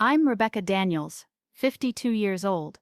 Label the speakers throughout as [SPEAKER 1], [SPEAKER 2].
[SPEAKER 1] I'm Rebecca Daniels, 52 years old,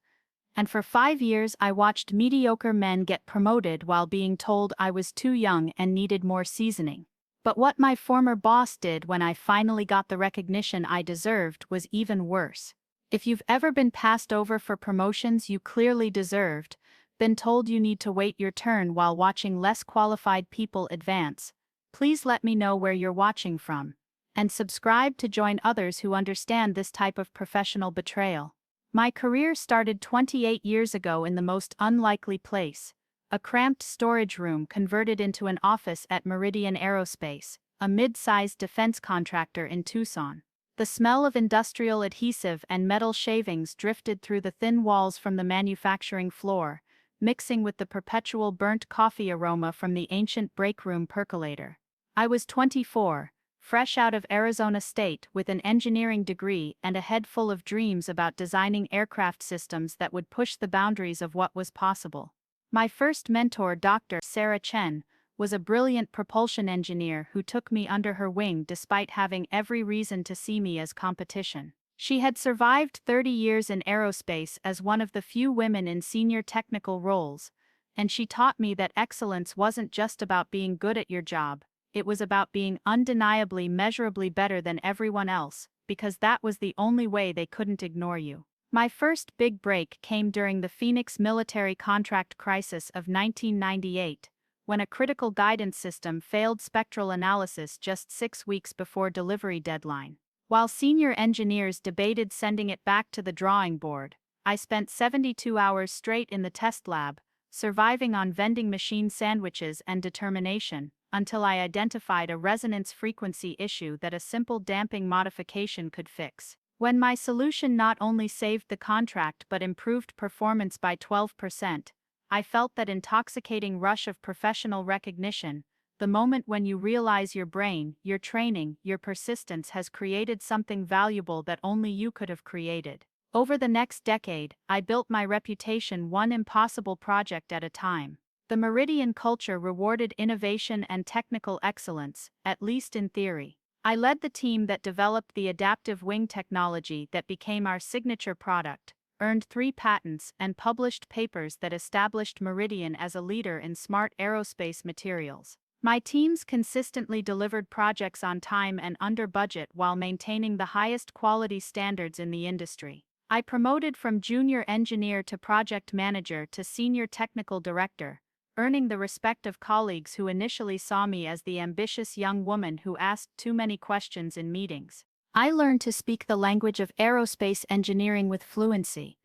[SPEAKER 1] and for 5 years I watched mediocre men get promoted while being told I was too young and needed more seasoning. But what my former boss did when I finally got the recognition I deserved was even worse. If you've ever been passed over for promotions you clearly deserved, been told you need to wait your turn while watching less qualified people advance, please let me know where you're watching from. And subscribe to join others who understand this type of professional betrayal. My career started 28 years ago in the most unlikely place, a cramped storage room converted into an office at Meridian Aerospace, a mid-sized defense contractor in Tucson. The smell of industrial adhesive and metal shavings drifted through the thin walls from the manufacturing floor, mixing with the perpetual burnt coffee aroma from the ancient break room percolator. I was 24. Fresh out of Arizona State with an engineering degree and a head full of dreams about designing aircraft systems that would push the boundaries of what was possible. My first mentor, Dr. Sarah Chen, was a brilliant propulsion engineer who took me under her wing despite having every reason to see me as competition. She had survived 30 years in aerospace as one of the few women in senior technical roles, and she taught me that excellence wasn't just about being good at your job. It was about being undeniably measurably better than everyone else, because that was the only way they couldn't ignore you. My first big break came during the Phoenix military contract crisis of 1998, when a critical guidance system failed spectral analysis just 6 weeks before delivery deadline. While senior engineers debated sending it back to the drawing board, I spent 72 hours straight in the test lab, surviving on vending machine sandwiches and determination, until I identified a resonance frequency issue that a simple damping modification could fix. When my solution not only saved the contract but improved performance by 12%, I felt that intoxicating rush of professional recognition, the moment when you realize your brain, your training, your persistence has created something valuable that only you could have created. Over the next decade, I built my reputation one impossible project at a time. The Meridian culture rewarded innovation and technical excellence, at least in theory. I led the team that developed the adaptive wing technology that became our signature product, earned 3 patents, and published papers that established Meridian as a leader in smart aerospace materials. My teams consistently delivered projects on time and under budget while maintaining the highest quality standards in the industry. I promoted from junior engineer to project manager to senior technical director, earning the respect of colleagues who initially saw me as the ambitious young woman who asked too many questions in meetings. I learned to speak the language of aerospace engineering with fluency,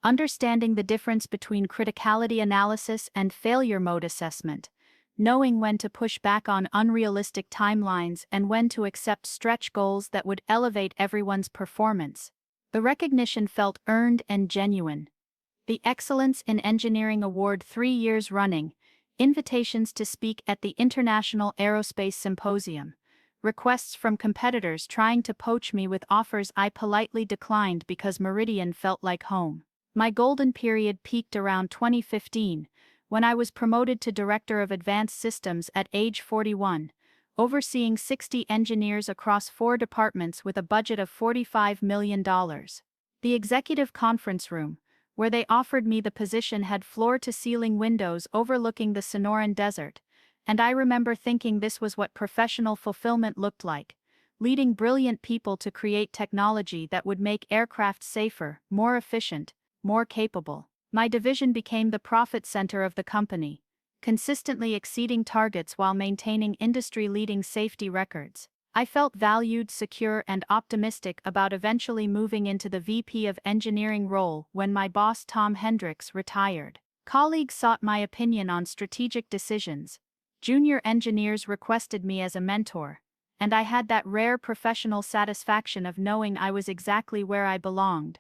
[SPEAKER 1] understanding the difference between criticality analysis and failure mode assessment, knowing when to push back on unrealistic timelines and when to accept stretch goals that would elevate everyone's performance. The recognition felt earned and genuine. The Excellence in Engineering Award 3 years running, invitations to speak at the International Aerospace Symposium, requests from competitors trying to poach me with offers I politely declined because Meridian felt like home. My golden period peaked around 2015, when I was promoted to Director of Advanced Systems at age 41, overseeing 60 engineers across 4 departments with a budget of $45 million. The executive conference room, where they offered me the position, had floor-to-ceiling windows overlooking the Sonoran Desert, and I remember thinking this was what professional fulfillment looked like, leading brilliant people to create technology that would make aircraft safer, more efficient, more capable. My division became the profit center of the company, consistently exceeding targets while maintaining industry-leading safety records. I felt valued, secure, and optimistic about eventually moving into the VP of Engineering role when my boss Tom Hendricks retired. Colleagues sought my opinion on strategic decisions. Junior engineers requested me as a mentor, and I had that rare professional satisfaction of knowing I was exactly where I belonged,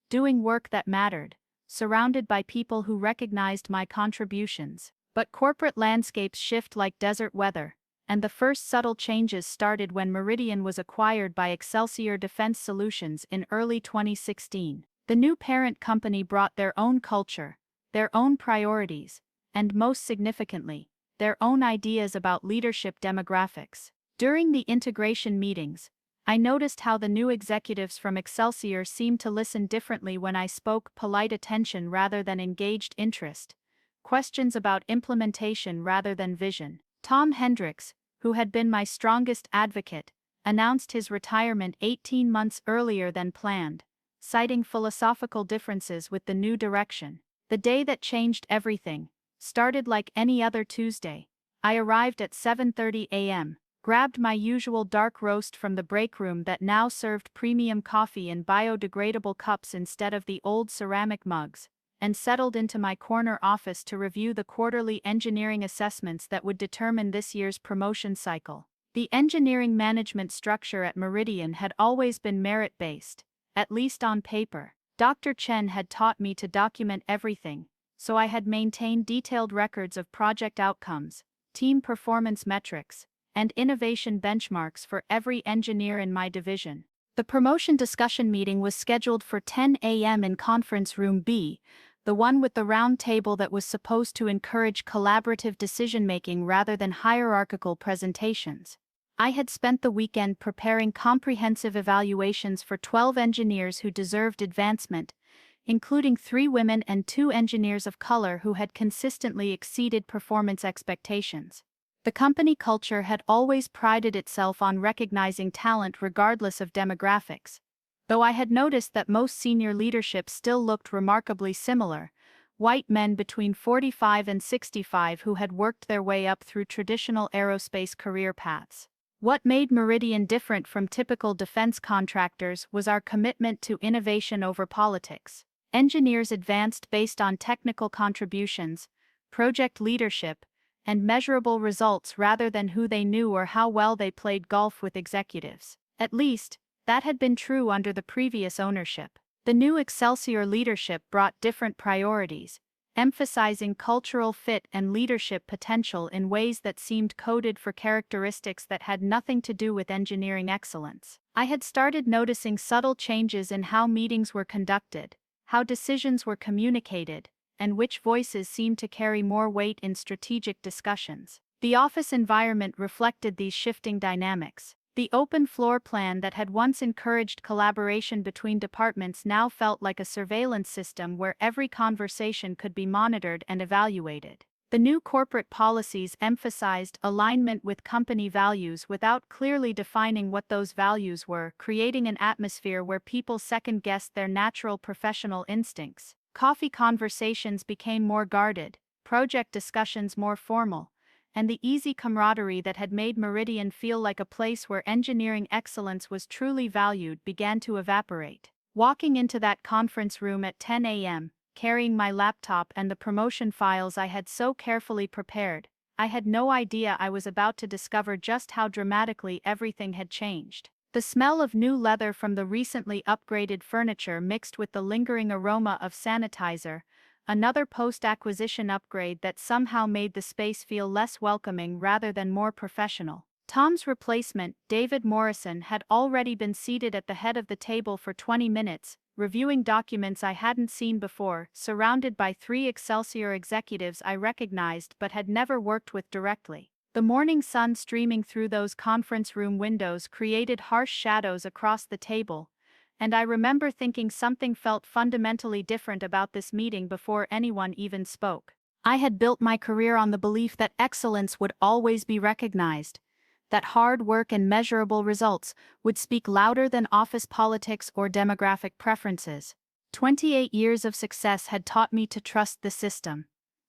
[SPEAKER 1] doing work that mattered, surrounded by people who recognized my contributions. But corporate landscapes shift like desert weather, and the first subtle changes started when Meridian was acquired by Excelsior Defense Solutions in early 2016. The new parent company brought their own culture, their own priorities, and most significantly, their own ideas about leadership demographics. During the integration meetings, I noticed how the new executives from Excelsior seemed to listen differently when I spoke, polite attention rather than engaged interest, questions about implementation rather than vision. Tom Hendricks, who had been my strongest advocate, announced his retirement 18 months earlier than planned, citing philosophical differences with the new direction. The day that changed everything started like any other Tuesday. I arrived at 7:30 a.m., grabbed my usual dark roast from the break room that now served premium coffee in biodegradable cups instead of the old ceramic mugs, and settled into my corner office to review the quarterly engineering assessments that would determine this year's promotion cycle. The engineering management structure at Meridian had always been merit-based, at least on paper. Dr. Chen had taught me to document everything, so I had maintained detailed records of project outcomes, team performance metrics, and innovation benchmarks for every engineer in my division. The promotion discussion meeting was scheduled for 10 a.m. in Conference Room B, the one with the round table that was supposed to encourage collaborative decision-making rather than hierarchical presentations. I had spent the weekend preparing comprehensive evaluations for 12 engineers who deserved advancement, including 3 women and 2 engineers of color who had consistently exceeded performance expectations. The company culture had always prided itself on recognizing talent regardless of demographics. Though I had noticed that most senior leadership still looked remarkably similar, white men between 45 and 65 who had worked their way up through traditional aerospace career paths. What made Meridian different from typical defense contractors was our commitment to innovation over politics. Engineers advanced based on technical contributions, project leadership, and measurable results rather than who they knew or how well they played golf with executives. At least, that had been true under the previous ownership. The new Excelsior leadership brought different priorities, emphasizing cultural fit and leadership potential in ways that seemed coded for characteristics that had nothing to do with engineering excellence. I had started noticing subtle changes in how meetings were conducted, how decisions were communicated, and which voices seemed to carry more weight in strategic discussions. The office environment reflected these shifting dynamics. The open floor plan that had once encouraged collaboration between departments now felt like a surveillance system where every conversation could be monitored and evaluated. The new corporate policies emphasized alignment with company values without clearly defining what those values were, creating an atmosphere where people second-guessed their natural professional instincts. Coffee conversations became more guarded, project discussions more formal, and the easy camaraderie that had made Meridian feel like a place where engineering excellence was truly valued began to evaporate. Walking into that conference room at 10 a.m., carrying my laptop and the promotion files I had so carefully prepared, I had no idea I was about to discover just how dramatically everything had changed. The smell of new leather from the recently upgraded furniture mixed with the lingering aroma of sanitizer, another post-acquisition upgrade that somehow made the space feel less welcoming rather than more professional. Tom's replacement, David Morrison, had already been seated at the head of the table for 20 minutes, reviewing documents I hadn't seen before, surrounded by 3 Excelsior executives I recognized but had never worked with directly. The morning sun streaming through those conference room windows created harsh shadows across the table, and I remember thinking something felt fundamentally different about this meeting before anyone even spoke. I had built my career on the belief that excellence would always be recognized, that hard work and measurable results would speak louder than office politics or demographic preferences. 28 years of success had taught me to trust the system,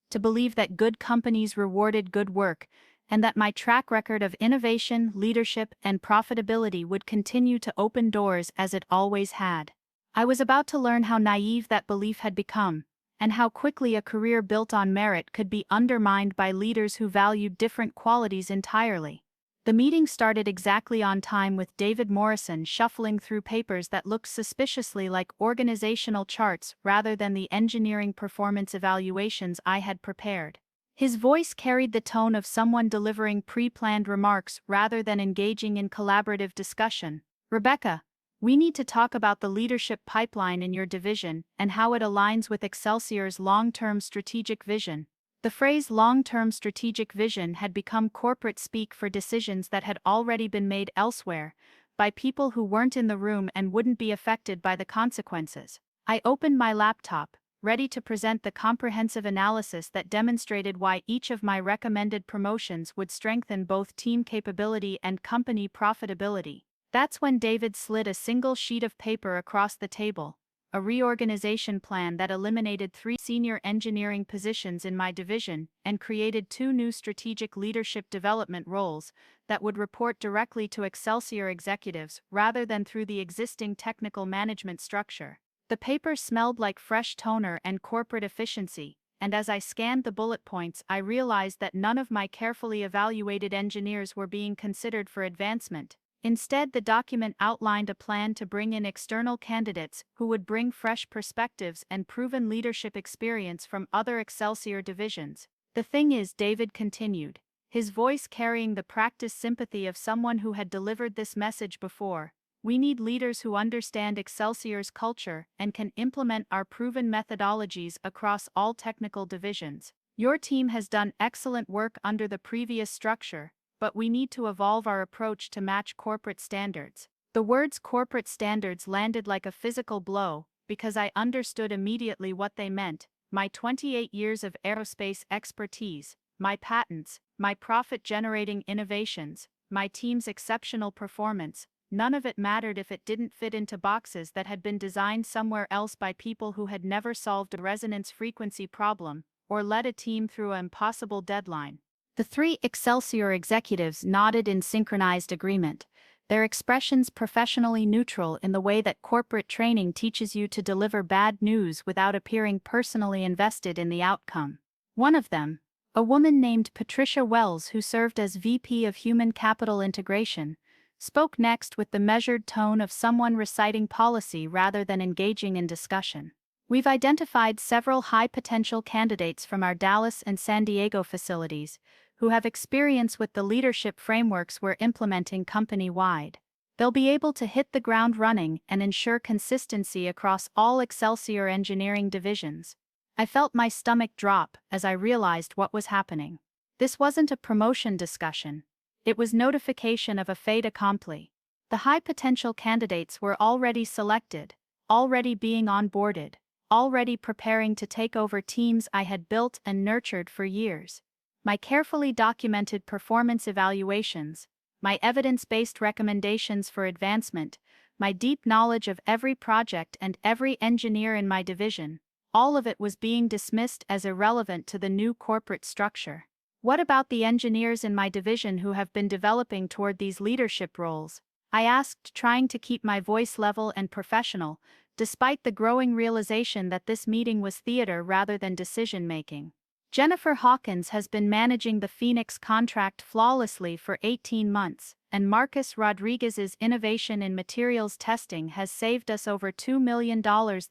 [SPEAKER 1] to believe that good companies rewarded good work, and that my track record of innovation, leadership, and profitability would continue to open doors as it always had. I was about to learn how naive that belief had become, and how quickly a career built on merit could be undermined by leaders who valued different qualities entirely. The meeting started exactly on time with David Morrison shuffling through papers that looked suspiciously like organizational charts rather than the engineering performance evaluations I had prepared. His voice carried the tone of someone delivering pre-planned remarks rather than engaging in collaborative discussion. "Rebecca, we need to talk about the leadership pipeline in your division and how it aligns with Excelsior's long-term strategic vision." The phrase long-term strategic vision had become corporate speak for decisions that had already been made elsewhere, by people who weren't in the room and wouldn't be affected by the consequences. I opened my laptop, ready to present the comprehensive analysis that demonstrated why each of my recommended promotions would strengthen both team capability and company profitability. That's when David slid a single sheet of paper across the table, a reorganization plan that eliminated 3 senior engineering positions in my division and created 2 new strategic leadership development roles that would report directly to Excelsior executives rather than through the existing technical management structure. The paper smelled like fresh toner and corporate efficiency, and as I scanned the bullet points, I realized that none of my carefully evaluated engineers were being considered for advancement. Instead, the document outlined a plan to bring in external candidates who would bring fresh perspectives and proven leadership experience from other Excelsior divisions. The thing is, David continued, his voice carrying the practiced sympathy of someone who had delivered this message before, we need leaders who understand Excelsior's culture and can implement our proven methodologies across all technical divisions. Your team has done excellent work under the previous structure, but we need to evolve our approach to match corporate standards. The words corporate standards landed like a physical blow, because I understood immediately what they meant. My 28 years of aerospace expertise, my patents, my profit-generating innovations, my team's exceptional performance, none of it mattered if it didn't fit into boxes that had been designed somewhere else by people who had never solved a resonance frequency problem, or led a team through an impossible deadline. The 3 Excelsior executives nodded in synchronized agreement, their expressions professionally neutral in the way that corporate training teaches you to deliver bad news without appearing personally invested in the outcome. One of them, a woman named Patricia Wells who served as VP of Human Capital Integration, spoke next with the measured tone of someone reciting policy rather than engaging in discussion. We've identified several high-potential candidates from our Dallas and San Diego facilities who have experience with the leadership frameworks we're implementing company-wide. They'll be able to hit the ground running and ensure consistency across all Excelsior engineering divisions. I felt my stomach drop as I realized what was happening. This wasn't a promotion discussion. It was notification of a fait accompli. The high-potential candidates were already selected, already being onboarded, already preparing to take over teams I had built and nurtured for years. My carefully documented performance evaluations, my evidence-based recommendations for advancement, my deep knowledge of every project and every engineer in my division, all of it was being dismissed as irrelevant to the new corporate structure. What about the engineers in my division who have been developing toward these leadership roles? I asked, trying to keep my voice level and professional, despite the growing realization that this meeting was theater rather than decision-making. Jennifer Hawkins has been managing the Phoenix contract flawlessly for 18 months, and Marcus Rodriguez's innovation in materials testing has saved us over $2 million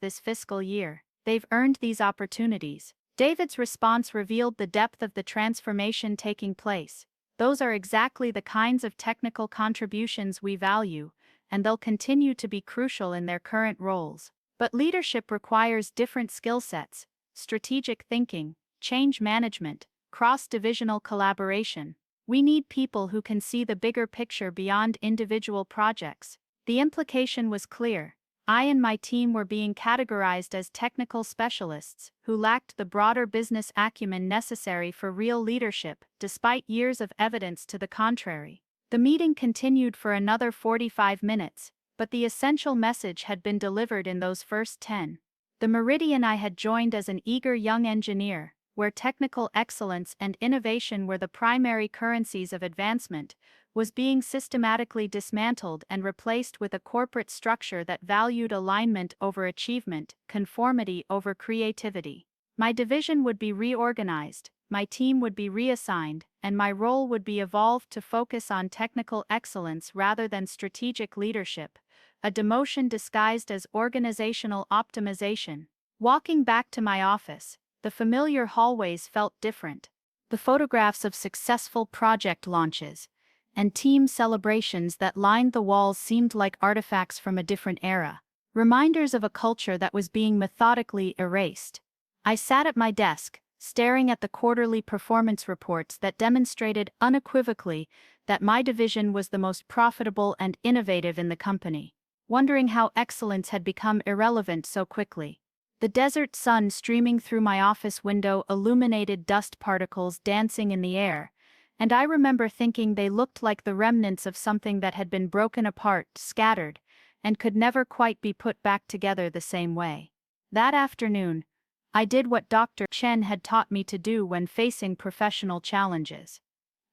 [SPEAKER 1] this fiscal year. They've earned these opportunities. David's response revealed the depth of the transformation taking place. Those are exactly the kinds of technical contributions we value, and they'll continue to be crucial in their current roles. But leadership requires different skill sets: strategic thinking, change management, cross-divisional collaboration. We need people who can see the bigger picture beyond individual projects. The implication was clear. I and my team were being categorized as technical specialists who lacked the broader business acumen necessary for real leadership, despite years of evidence to the contrary. The meeting continued for another 45 minutes, but the essential message had been delivered in those first 10. The Meridian I had joined as an eager young engineer, where technical excellence and innovation were the primary currencies of advancement, was being systematically dismantled and replaced with a corporate structure that valued alignment over achievement, conformity over creativity. My division would be reorganized, my team would be reassigned, and my role would be evolved to focus on technical excellence rather than strategic leadership, a demotion disguised as organizational optimization. Walking back to my office, the familiar hallways felt different. The photographs of successful project launches and team celebrations that lined the walls seemed like artifacts from a different era, reminders of a culture that was being methodically erased. I sat at my desk, staring at the quarterly performance reports that demonstrated unequivocally that my division was the most profitable and innovative in the company, wondering how excellence had become irrelevant so quickly. The desert sun streaming through my office window illuminated dust particles dancing in the air, and I remember thinking they looked like the remnants of something that had been broken apart, scattered, and could never quite be put back together the same way. That afternoon, I did what Dr. Chen had taught me to do when facing professional challenges.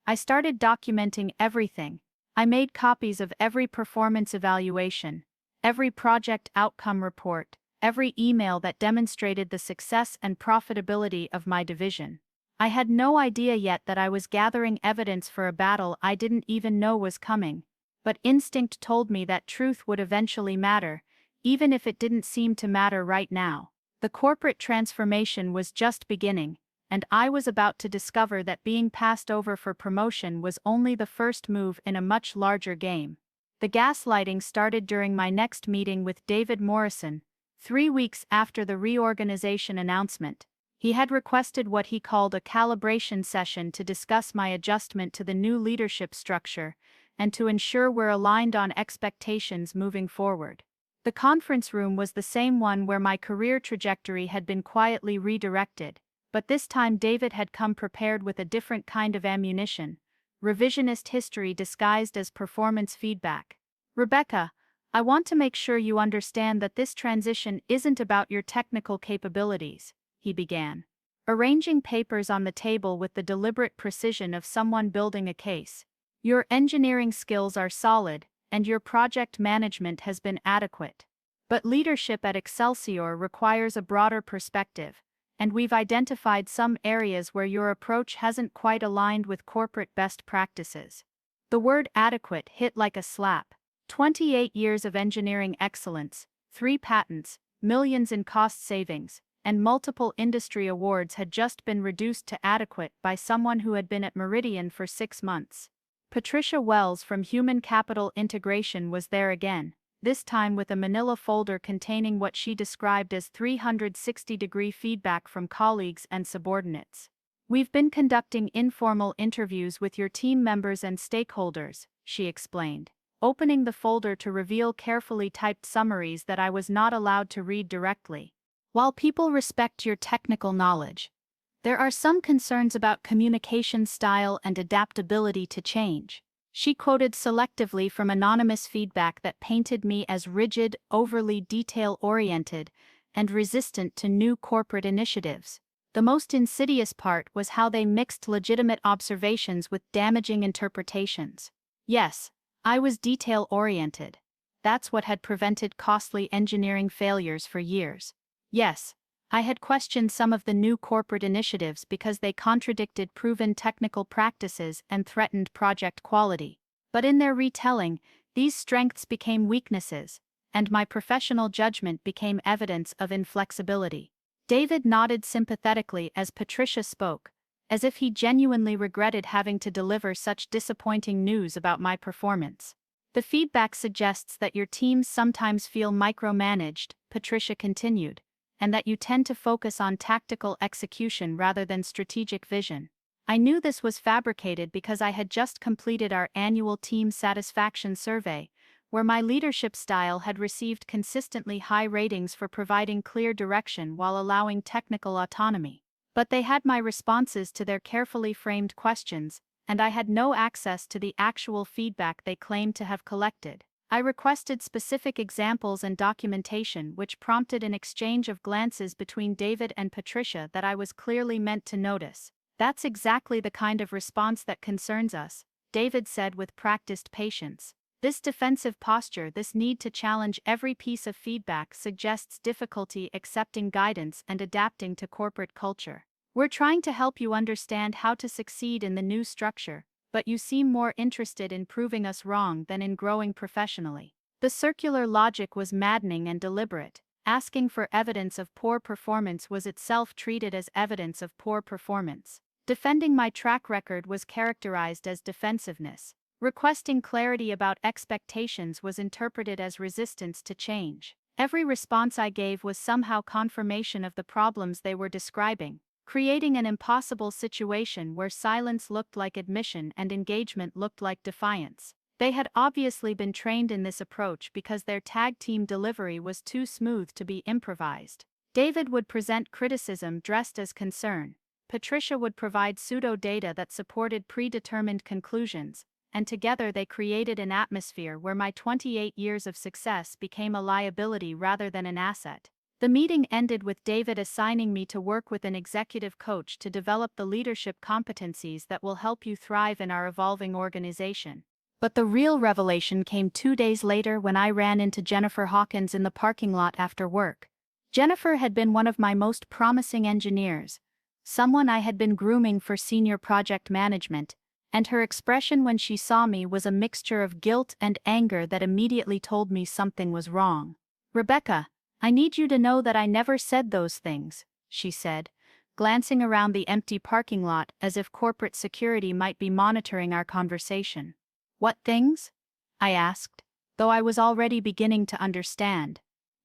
[SPEAKER 1] I started documenting everything. I made copies of every performance evaluation, every project outcome report, every email that demonstrated the success and profitability of my division. I had no idea yet that I was gathering evidence for a battle I didn't even know was coming, but instinct told me that truth would eventually matter, even if it didn't seem to matter right now. The corporate transformation was just beginning, and I was about to discover that being passed over for promotion was only the first move in a much larger game. The gaslighting started during my next meeting with David Morrison, 3 weeks after the reorganization announcement. He had requested what he called a calibration session to discuss my adjustment to the new leadership structure and to ensure we're aligned on expectations moving forward. The conference room was the same one where my career trajectory had been quietly redirected, but this time David had come prepared with a different kind of ammunition, revisionist history disguised as performance feedback. "Rebecca, I want to make sure you understand that this transition isn't about your technical capabilities," he began, arranging papers on the table with the deliberate precision of someone building a case. "Your engineering skills are solid, and your project management has been adequate. But leadership at Excelsior requires a broader perspective, and we've identified some areas where your approach hasn't quite aligned with corporate best practices." The word adequate hit like a slap. 28 years of engineering excellence, 3 patents, millions in cost savings, and multiple industry awards had just been reduced to adequate by someone who had been at Meridian for 6 months. Patricia Wells from Human Capital Integration was there again, this time with a manila folder containing what she described as 360-degree feedback from colleagues and subordinates. "We've been conducting informal interviews with your team members and stakeholders," she explained, opening the folder to reveal carefully typed summaries that I was not allowed to read directly. "While people respect your technical knowledge, there are some concerns about communication style and adaptability to change." She quoted selectively from anonymous feedback that painted me as rigid, overly detail-oriented, and resistant to new corporate initiatives. The most insidious part was how they mixed legitimate observations with damaging interpretations. Yes, I was detail-oriented. That's what had prevented costly engineering failures for years. Yes, I had questioned some of the new corporate initiatives because they contradicted proven technical practices and threatened project quality. But in their retelling, these strengths became weaknesses, and my professional judgment became evidence of inflexibility. David nodded sympathetically as Patricia spoke, as if he genuinely regretted having to deliver such disappointing news about my performance. "The feedback suggests that your teams sometimes feel micromanaged," Patricia continued, "and that you tend to focus on tactical execution rather than strategic vision." I knew this was fabricated because I had just completed our annual team satisfaction survey, where my leadership style had received consistently high ratings for providing clear direction while allowing technical autonomy. But they had my responses to their carefully framed questions, and I had no access to the actual feedback they claimed to have collected. I requested specific examples and documentation, which prompted an exchange of glances between David and Patricia that I was clearly meant to notice. "That's exactly the kind of response that concerns us," David said with practiced patience. "This defensive posture, this need to challenge every piece of feedback, suggests difficulty accepting guidance and adapting to corporate culture. We're trying to help you understand how to succeed in the new structure, but you seem more interested in proving us wrong than in growing professionally." The circular logic was maddening and deliberate. Asking for evidence of poor performance was itself treated as evidence of poor performance. Defending my track record was characterized as defensiveness. Requesting clarity about expectations was interpreted as resistance to change. Every response I gave was somehow confirmation of the problems they were describing, creating an impossible situation where silence looked like admission and engagement looked like defiance. They had obviously been trained in this approach because their tag team delivery was too smooth to be improvised. David would present criticism dressed as concern. Patricia would provide pseudo-data that supported predetermined conclusions, and together they created an atmosphere where my 28 years of success became a liability rather than an asset. The meeting ended with David assigning me to work with an executive coach to develop the leadership competencies that will help you thrive in our evolving organization. But the real revelation came 2 days later when I ran into Jennifer Hawkins in the parking lot after work. Jennifer had been one of my most promising engineers, someone I had been grooming for senior project management, and her expression when she saw me was a mixture of guilt and anger that immediately told me something was wrong. "Rebecca, I need you to know that I never said those things," she said, glancing around the empty parking lot as if corporate security might be monitoring our conversation. "What things?" I asked, though I was already beginning to understand.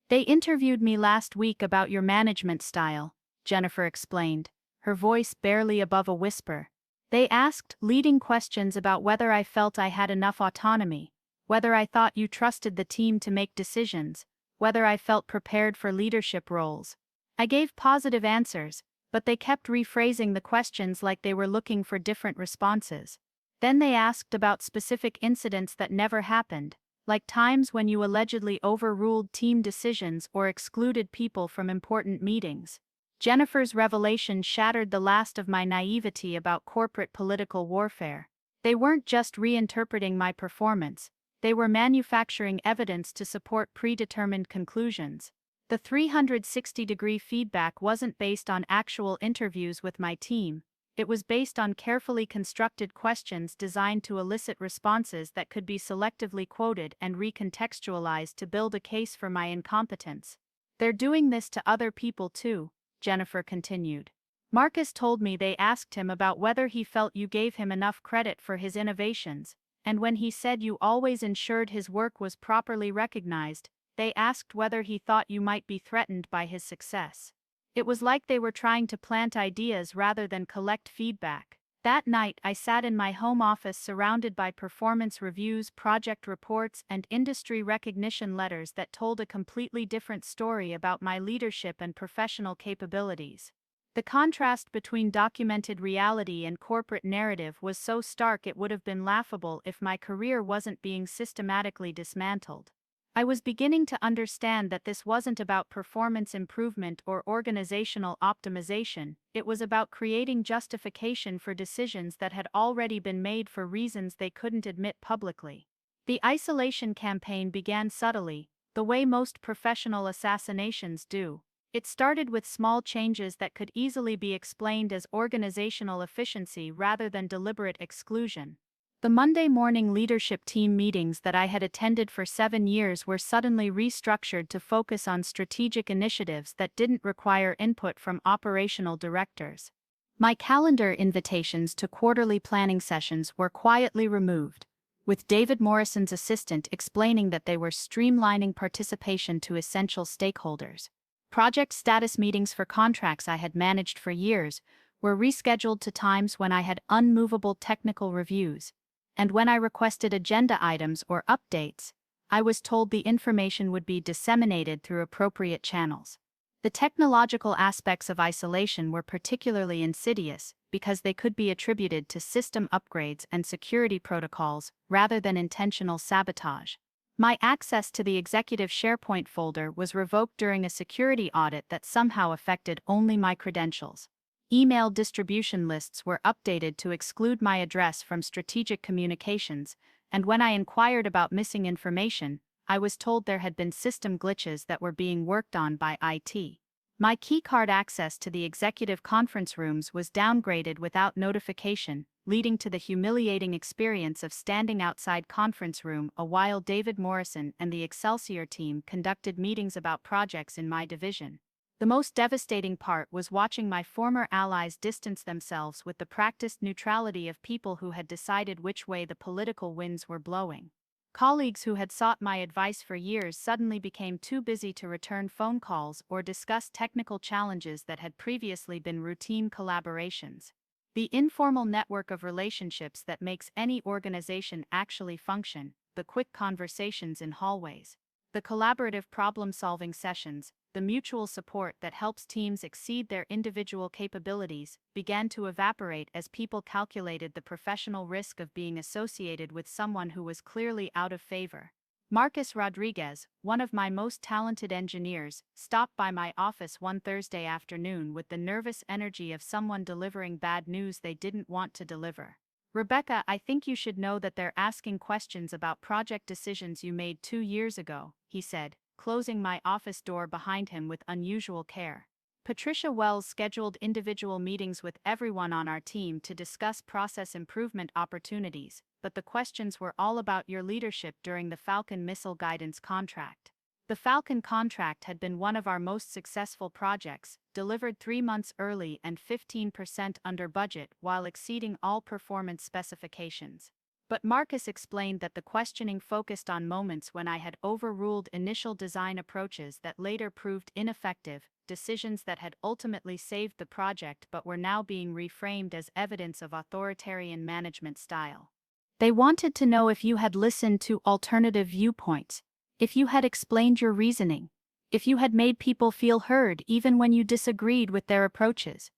[SPEAKER 1] "They interviewed me last week about your management style," Jennifer explained, her voice barely above a whisper. "They asked leading questions about whether I felt I had enough autonomy, whether I thought you trusted the team to make decisions, whether I felt prepared for leadership roles. I gave positive answers, but they kept rephrasing the questions like they were looking for different responses. Then they asked about specific incidents that never happened, like times when you allegedly overruled team decisions or excluded people from important meetings." Jennifer's revelation shattered the last of my naivety about corporate political warfare. They weren't just reinterpreting my performance, they were manufacturing evidence to support predetermined conclusions. The 360-degree feedback wasn't based on actual interviews with my team. It was based on carefully constructed questions designed to elicit responses that could be selectively quoted and recontextualized to build a case for my incompetence. "They're doing this to other people too," Jennifer continued. "Marcus told me they asked him about whether he felt you gave him enough credit for his innovations, and when he said you always ensured his work was properly recognized, they asked whether he thought you might be threatened by his success. It was like they were trying to plant ideas rather than collect feedback." That night I sat in my home office surrounded by performance reviews, project reports, and industry recognition letters that told a completely different story about my leadership and professional capabilities. The contrast between documented reality and corporate narrative was so stark it would have been laughable if my career wasn't being systematically dismantled. I was beginning to understand that this wasn't about performance improvement or organizational optimization, it was about creating justification for decisions that had already been made for reasons they couldn't admit publicly. The isolation campaign began subtly, the way most professional assassinations do. It started with small changes that could easily be explained as organizational efficiency rather than deliberate exclusion. The Monday morning leadership team meetings that I had attended for 7 years were suddenly restructured to focus on strategic initiatives that didn't require input from operational directors. My calendar invitations to quarterly planning sessions were quietly removed, with David Morrison's assistant explaining that they were streamlining participation to essential stakeholders. Project status meetings for contracts I had managed for years were rescheduled to times when I had unmovable technical reviews. And when I requested agenda items or updates, I was told the information would be disseminated through appropriate channels. The technological aspects of isolation were particularly insidious because they could be attributed to system upgrades and security protocols rather than intentional sabotage. My access to the executive SharePoint folder was revoked during a security audit that somehow affected only my credentials. Email distribution lists were updated to exclude my address from strategic communications, and when I inquired about missing information, I was told there had been system glitches that were being worked on by IT. My keycard access to the executive conference rooms was downgraded without notification, leading to the humiliating experience of standing outside conference room while David Morrison and the Excelsior team conducted meetings about projects in my division. The most devastating part was watching my former allies distance themselves with the practiced neutrality of people who had decided which way the political winds were blowing. Colleagues who had sought my advice for years suddenly became too busy to return phone calls or discuss technical challenges that had previously been routine collaborations. The informal network of relationships that makes any organization actually function, the quick conversations in hallways, the collaborative problem-solving sessions, the mutual support that helps teams exceed their individual capabilities, began to evaporate as people calculated the professional risk of being associated with someone who was clearly out of favor. Marcus Rodriguez, one of my most talented engineers, stopped by my office one Thursday afternoon with the nervous energy of someone delivering bad news they didn't want to deliver. "Rebecca, I think you should know that they're asking questions about project decisions you made 2 years ago," he said, closing my office door behind him with unusual care. Patricia Wells scheduled individual meetings with everyone on our team to discuss process improvement opportunities, but the questions were all about your leadership during the Falcon missile guidance contract. The Falcon contract had been one of our most successful projects, delivered 3 months early and 15% under budget while exceeding all performance specifications. But Marcus explained that the questioning focused on moments when I had overruled initial design approaches that later proved ineffective, decisions that had ultimately saved the project but were now being reframed as evidence of authoritarian management style. They wanted to know if you had listened to alternative viewpoints, if you had explained your reasoning, if you had made people feel heard even when you disagreed with their approaches.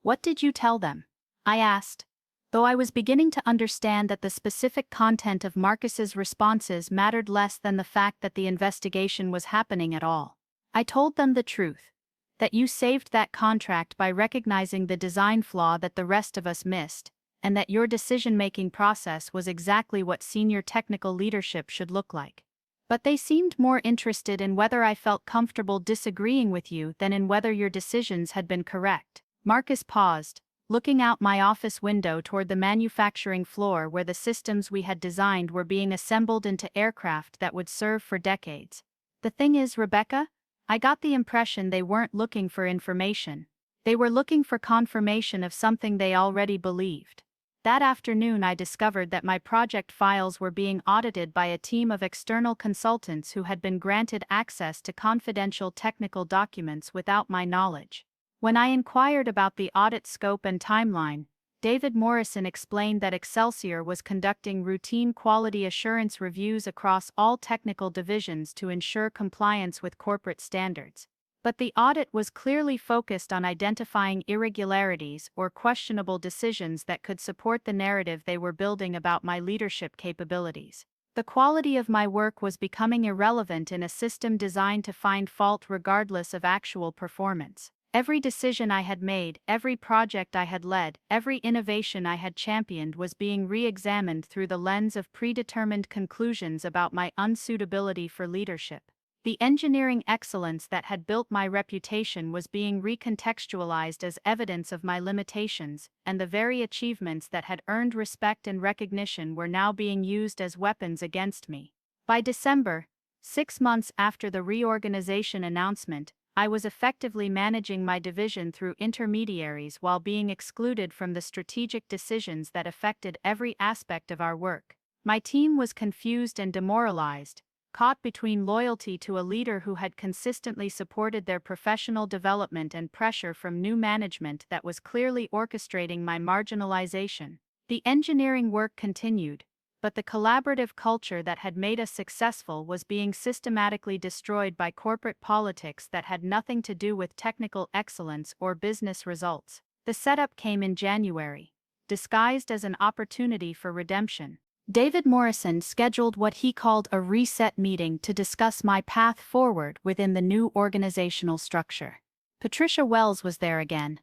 [SPEAKER 1] "What did you tell them?" I asked, though I was beginning to understand that the specific content of Marcus's responses mattered less than the fact that the investigation was happening at all. "I told them the truth. That you saved that contract by recognizing the design flaw that the rest of us missed, and that your decision-making process was exactly what senior technical leadership should look like. But they seemed more interested in whether I felt comfortable disagreeing with you than in whether your decisions had been correct." Marcus paused, looking out my office window toward the manufacturing floor where the systems we had designed were being assembled into aircraft that would serve for decades. "The thing is, Rebecca, I got the impression they weren't looking for information. They were looking for confirmation of something they already believed." That afternoon I discovered that my project files were being audited by a team of external consultants who had been granted access to confidential technical documents without my knowledge. When I inquired about the audit scope and timeline, David Morrison explained that Excelsior was conducting routine quality assurance reviews across all technical divisions to ensure compliance with corporate standards. But the audit was clearly focused on identifying irregularities or questionable decisions that could support the narrative they were building about my leadership capabilities. The quality of my work was becoming irrelevant in a system designed to find fault regardless of actual performance. Every decision I had made, every project I had led, every innovation I had championed was being re-examined through the lens of predetermined conclusions about my unsuitability for leadership. The engineering excellence that had built my reputation was being recontextualized as evidence of my limitations, and the very achievements that had earned respect and recognition were now being used as weapons against me. By December, 6 months after the reorganization announcement, I was effectively managing my division through intermediaries while being excluded from the strategic decisions that affected every aspect of our work. My team was confused and demoralized, caught between loyalty to a leader who had consistently supported their professional development and pressure from new management that was clearly orchestrating my marginalization. The engineering work continued, but the collaborative culture that had made us successful was being systematically destroyed by corporate politics that had nothing to do with technical excellence or business results. The setup came in January, disguised as an opportunity for redemption. David Morrison scheduled what he called a reset meeting to discuss my path forward within the new organizational structure. Patricia Wells was there again,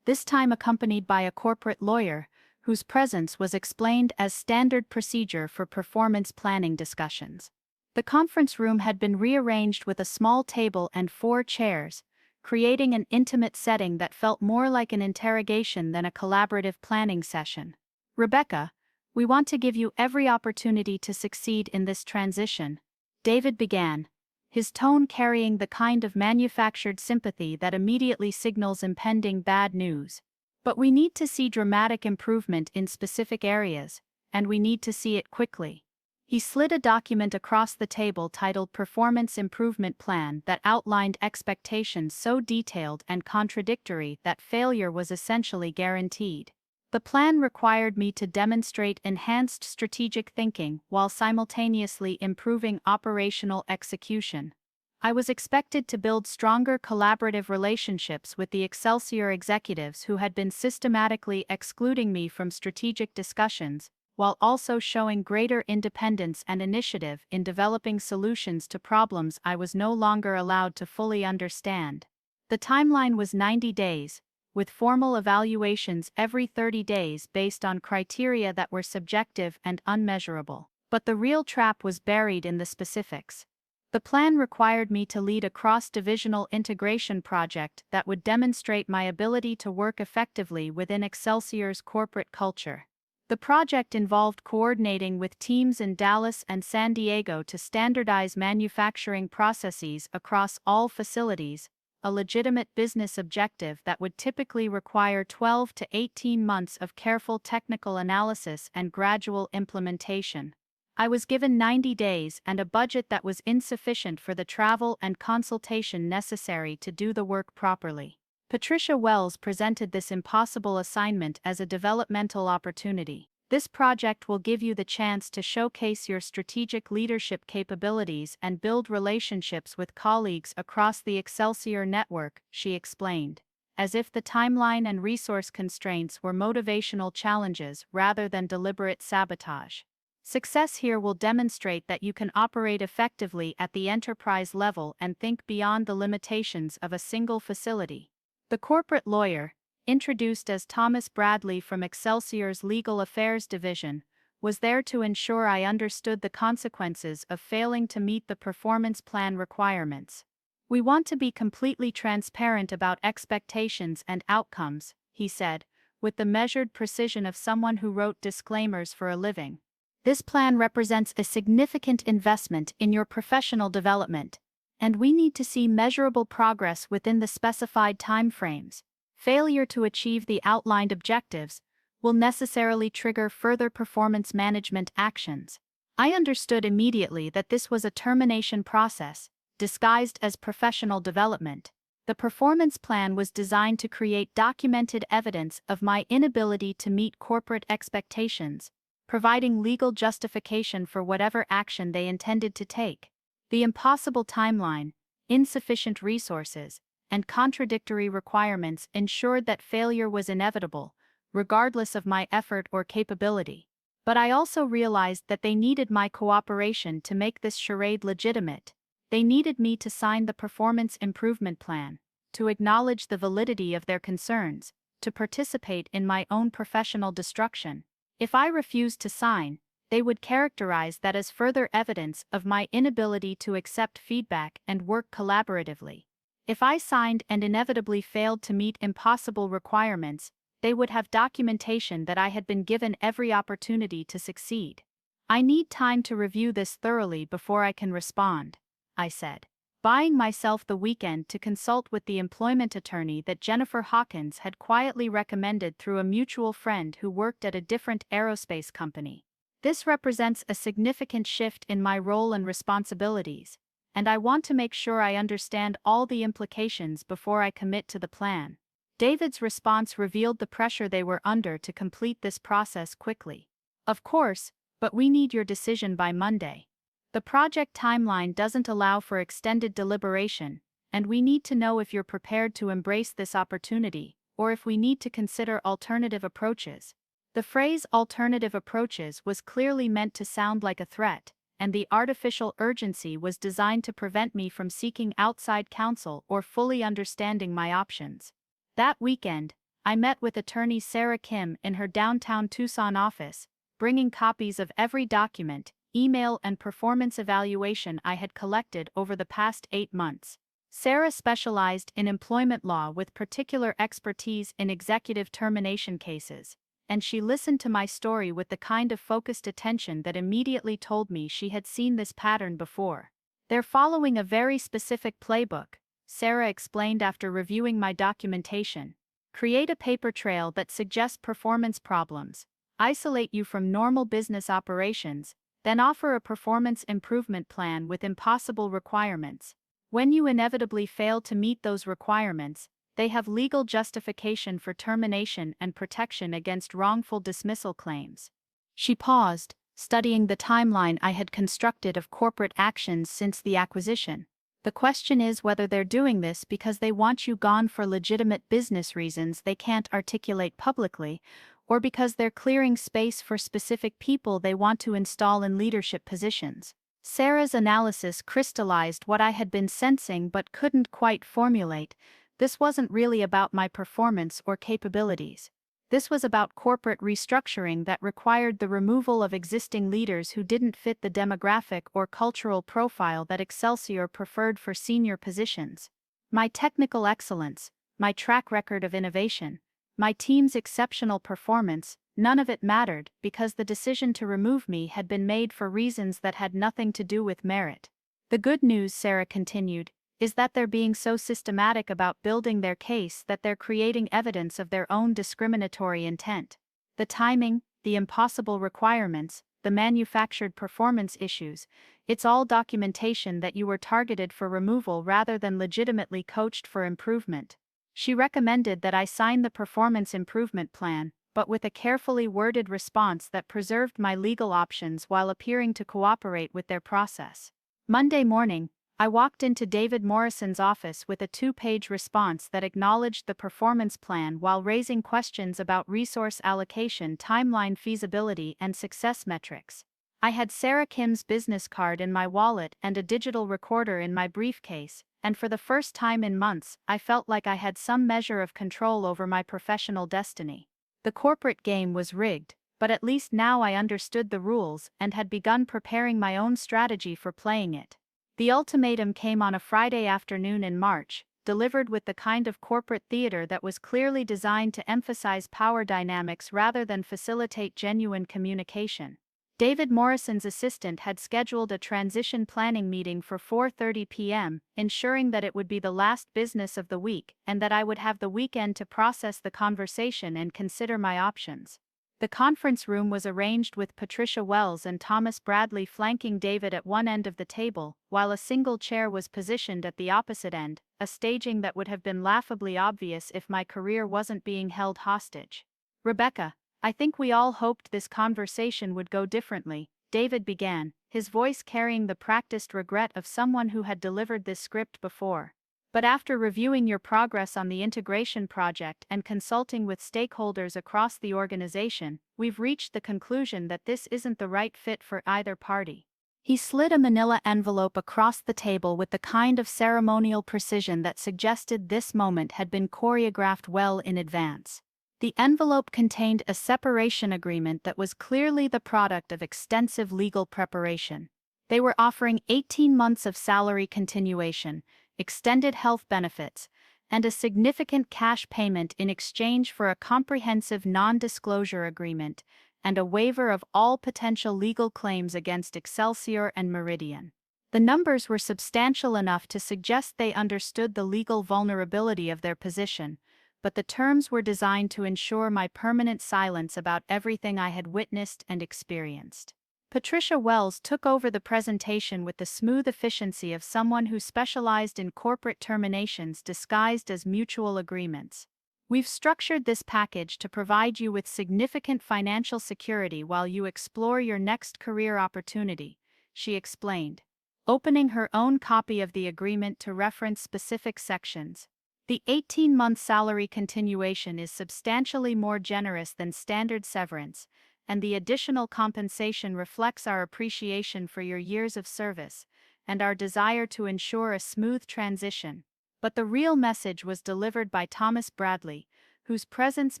[SPEAKER 1] this time accompanied by a corporate lawyer, whose presence was explained as standard procedure for performance planning discussions. The conference room had been rearranged with a small table and 4 chairs, creating an intimate setting that felt more like an interrogation than a collaborative planning session. "Rebecca, we want to give you every opportunity to succeed in this transition," David began, his tone carrying the kind of manufactured sympathy that immediately signals impending bad news. "But we need to see dramatic improvement in specific areas, and we need to see it quickly." He slid a document across the table titled Performance Improvement Plan that outlined expectations so detailed and contradictory that failure was essentially guaranteed. The plan required me to demonstrate enhanced strategic thinking while simultaneously improving operational execution. I was expected to build stronger collaborative relationships with the Excelsior executives who had been systematically excluding me from strategic discussions, while also showing greater independence and initiative in developing solutions to problems I was no longer allowed to fully understand. The timeline was 90 days, with formal evaluations every 30 days based on criteria that were subjective and unmeasurable. But the real trap was buried in the specifics. The plan required me to lead a cross-divisional integration project that would demonstrate my ability to work effectively within Excelsior's corporate culture. The project involved coordinating with teams in Dallas and San Diego to standardize manufacturing processes across all facilities, a legitimate business objective that would typically require 12 to 18 months of careful technical analysis and gradual implementation. I was given 90 days and a budget that was insufficient for the travel and consultation necessary to do the work properly. Patricia Wells presented this impossible assignment as a developmental opportunity. This project will give you the chance to showcase your strategic leadership capabilities and build relationships with colleagues across the Excelsior network, she explained, as if the timeline and resource constraints were motivational challenges rather than deliberate sabotage. Success here will demonstrate that you can operate effectively at the enterprise level and think beyond the limitations of a single facility. The corporate lawyer, introduced as Thomas Bradley from Excelsior's Legal Affairs Division, was there to ensure I understood the consequences of failing to meet the performance plan requirements. "We want to be completely transparent about expectations and outcomes," he said, with the measured precision of someone who wrote disclaimers for a living. "This plan represents a significant investment in your professional development, and we need to see measurable progress within the specified timeframes. Failure to achieve the outlined objectives will necessarily trigger further performance management actions." I understood immediately that this was a termination process, disguised as professional development. The performance plan was designed to create documented evidence of my inability to meet corporate expectations, providing legal justification for whatever action they intended to take. The impossible timeline, insufficient resources, and contradictory requirements ensured that failure was inevitable, regardless of my effort or capability. But I also realized that they needed my cooperation to make this charade legitimate. They needed me to sign the performance improvement plan, to acknowledge the validity of their concerns, to participate in my own professional destruction. If I refused to sign, they would characterize that as further evidence of my inability to accept feedback and work collaboratively. If I signed and inevitably failed to meet impossible requirements, they would have documentation that I had been given every opportunity to succeed. "I need time to review this thoroughly before I can respond," I said, buying myself the weekend to consult with the employment attorney that Jennifer Hawkins had quietly recommended through a mutual friend who worked at a different aerospace company. This represents a significant shift in my role and responsibilities, and I want to make sure I understand all the implications before I commit to the plan. David's response revealed the pressure they were under to complete this process quickly. "Of course, but we need your decision by Monday. The project timeline doesn't allow for extended deliberation, and we need to know if you're prepared to embrace this opportunity, or if we need to consider alternative approaches." The phrase "alternative approaches" was clearly meant to sound like a threat, and the artificial urgency was designed to prevent me from seeking outside counsel or fully understanding my options. That weekend, I met with attorney Sarah Kim in her downtown Tucson office, bringing copies of every document, email, and performance evaluation I had collected over the past 8 months. Sarah specialized in employment law with particular expertise in executive termination cases, and she listened to my story with the kind of focused attention that immediately told me she had seen this pattern before. "They're following a very specific playbook," Sarah explained after reviewing my documentation. "Create a paper trail that suggests performance problems, isolate you from normal business operations, then offer a performance improvement plan with impossible requirements. When you inevitably fail to meet those requirements, they have legal justification for termination and protection against wrongful dismissal claims. She paused, studying the timeline I had constructed of corporate actions since the acquisition. The question is whether they're doing this because they want you gone for legitimate business reasons they can't articulate publicly, or because they're clearing space for specific people they want to install in leadership positions. Sarah's analysis crystallized what I had been sensing but couldn't quite formulate. This wasn't really about my performance or capabilities. This was about corporate restructuring that required the removal of existing leaders who didn't fit the demographic or cultural profile that Excelsior preferred for senior positions. My technical excellence, my track record of innovation, my team's exceptional performance, none of it mattered because the decision to remove me had been made for reasons that had nothing to do with merit. The good news, Sarah continued, is that they're being so systematic about building their case that they're creating evidence of their own discriminatory intent. The timing, the impossible requirements, the manufactured performance issues, it's all documentation that you were targeted for removal rather than legitimately coached for improvement. She recommended that I sign the performance improvement plan, but with a carefully worded response that preserved my legal options while appearing to cooperate with their process. Monday morning, I walked into David Morrison's office with a 2-page response that acknowledged the performance plan while raising questions about resource allocation, timeline feasibility, and success metrics. I had Sarah Kim's business card in my wallet and a digital recorder in my briefcase, and for the first time in months, I felt like I had some measure of control over my professional destiny. The corporate game was rigged, but at least now I understood the rules and had begun preparing my own strategy for playing it. The ultimatum came on a Friday afternoon in March, delivered with the kind of corporate theater that was clearly designed to emphasize power dynamics rather than facilitate genuine communication. David Morrison's assistant had scheduled a transition planning meeting for 4:30 p.m., ensuring that it would be the last business of the week and that I would have the weekend to process the conversation and consider my options. The conference room was arranged with Patricia Wells and Thomas Bradley flanking David at one end of the table, while a single chair was positioned at the opposite end, a staging that would have been laughably obvious if my career wasn't being held hostage. "Rebecca, I think we all hoped this conversation would go differently," David began, his voice carrying the practiced regret of someone who had delivered this script before. "But after reviewing your progress on the integration project and consulting with stakeholders across the organization, we've reached the conclusion that this isn't the right fit for either party." He slid a manila envelope across the table with the kind of ceremonial precision that suggested this moment had been choreographed well in advance. The envelope contained a separation agreement that was clearly the product of extensive legal preparation. They were offering 18 months of salary continuation, extended health benefits, and a significant cash payment in exchange for a comprehensive non-disclosure agreement and a waiver of all potential legal claims against Excelsior and Meridian. The numbers were substantial enough to suggest they understood the legal vulnerability of their position, but the terms were designed to ensure my permanent silence about everything I had witnessed and experienced. Patricia Wells took over the presentation with the smooth efficiency of someone who specialized in corporate terminations disguised as mutual agreements. "We've structured this package to provide you with significant financial security while you explore your next career opportunity," she explained, opening her own copy of the agreement to reference specific sections. "The 18-month salary continuation is substantially more generous than standard severance, and the additional compensation reflects our appreciation for your years of service and our desire to ensure a smooth transition." But the real message was delivered by Thomas Bradley, whose presence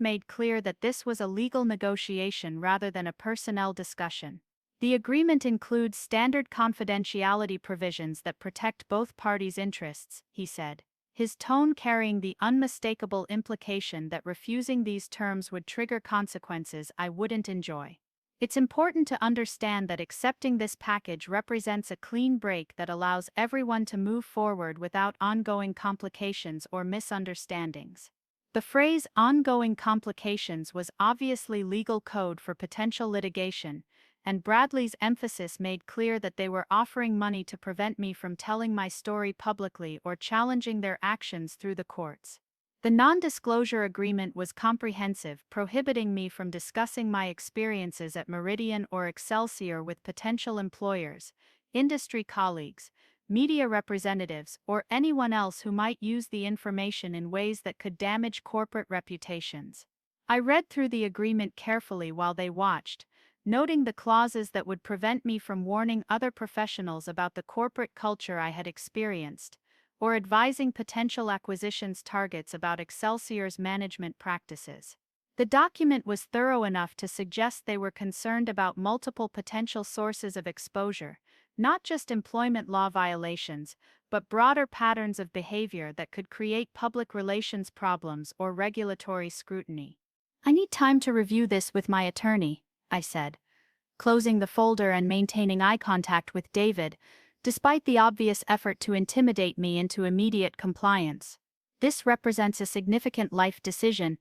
[SPEAKER 1] made clear that this was a legal negotiation rather than a personnel discussion. "The agreement includes standard confidentiality provisions that protect both parties' interests," he said, his tone carrying the unmistakable implication that refusing these terms would trigger consequences I wouldn't enjoy. "It's important to understand that accepting this package represents a clean break that allows everyone to move forward without ongoing complications or misunderstandings." The phrase "ongoing complications" was obviously legal code for potential litigation, and Bradley's emphasis made clear that they were offering money to prevent me from telling my story publicly or challenging their actions through the courts. The non-disclosure agreement was comprehensive, prohibiting me from discussing my experiences at Meridian or Excelsior with potential employers, industry colleagues, media representatives, or anyone else who might use the information in ways that could damage corporate reputations. I read through the agreement carefully while they watched, noting the clauses that would prevent me from warning other professionals about the corporate culture I had experienced, or advising potential acquisitions targets about Excelsior's management practices. The document was thorough enough to suggest they were concerned about multiple potential sources of exposure, not just employment law violations, but broader patterns of behavior that could create public relations problems or regulatory scrutiny. "I need time to review this with my attorney," I said, closing the folder and maintaining eye contact with David, despite the obvious effort to intimidate me into immediate compliance. "This represents a significant life decision,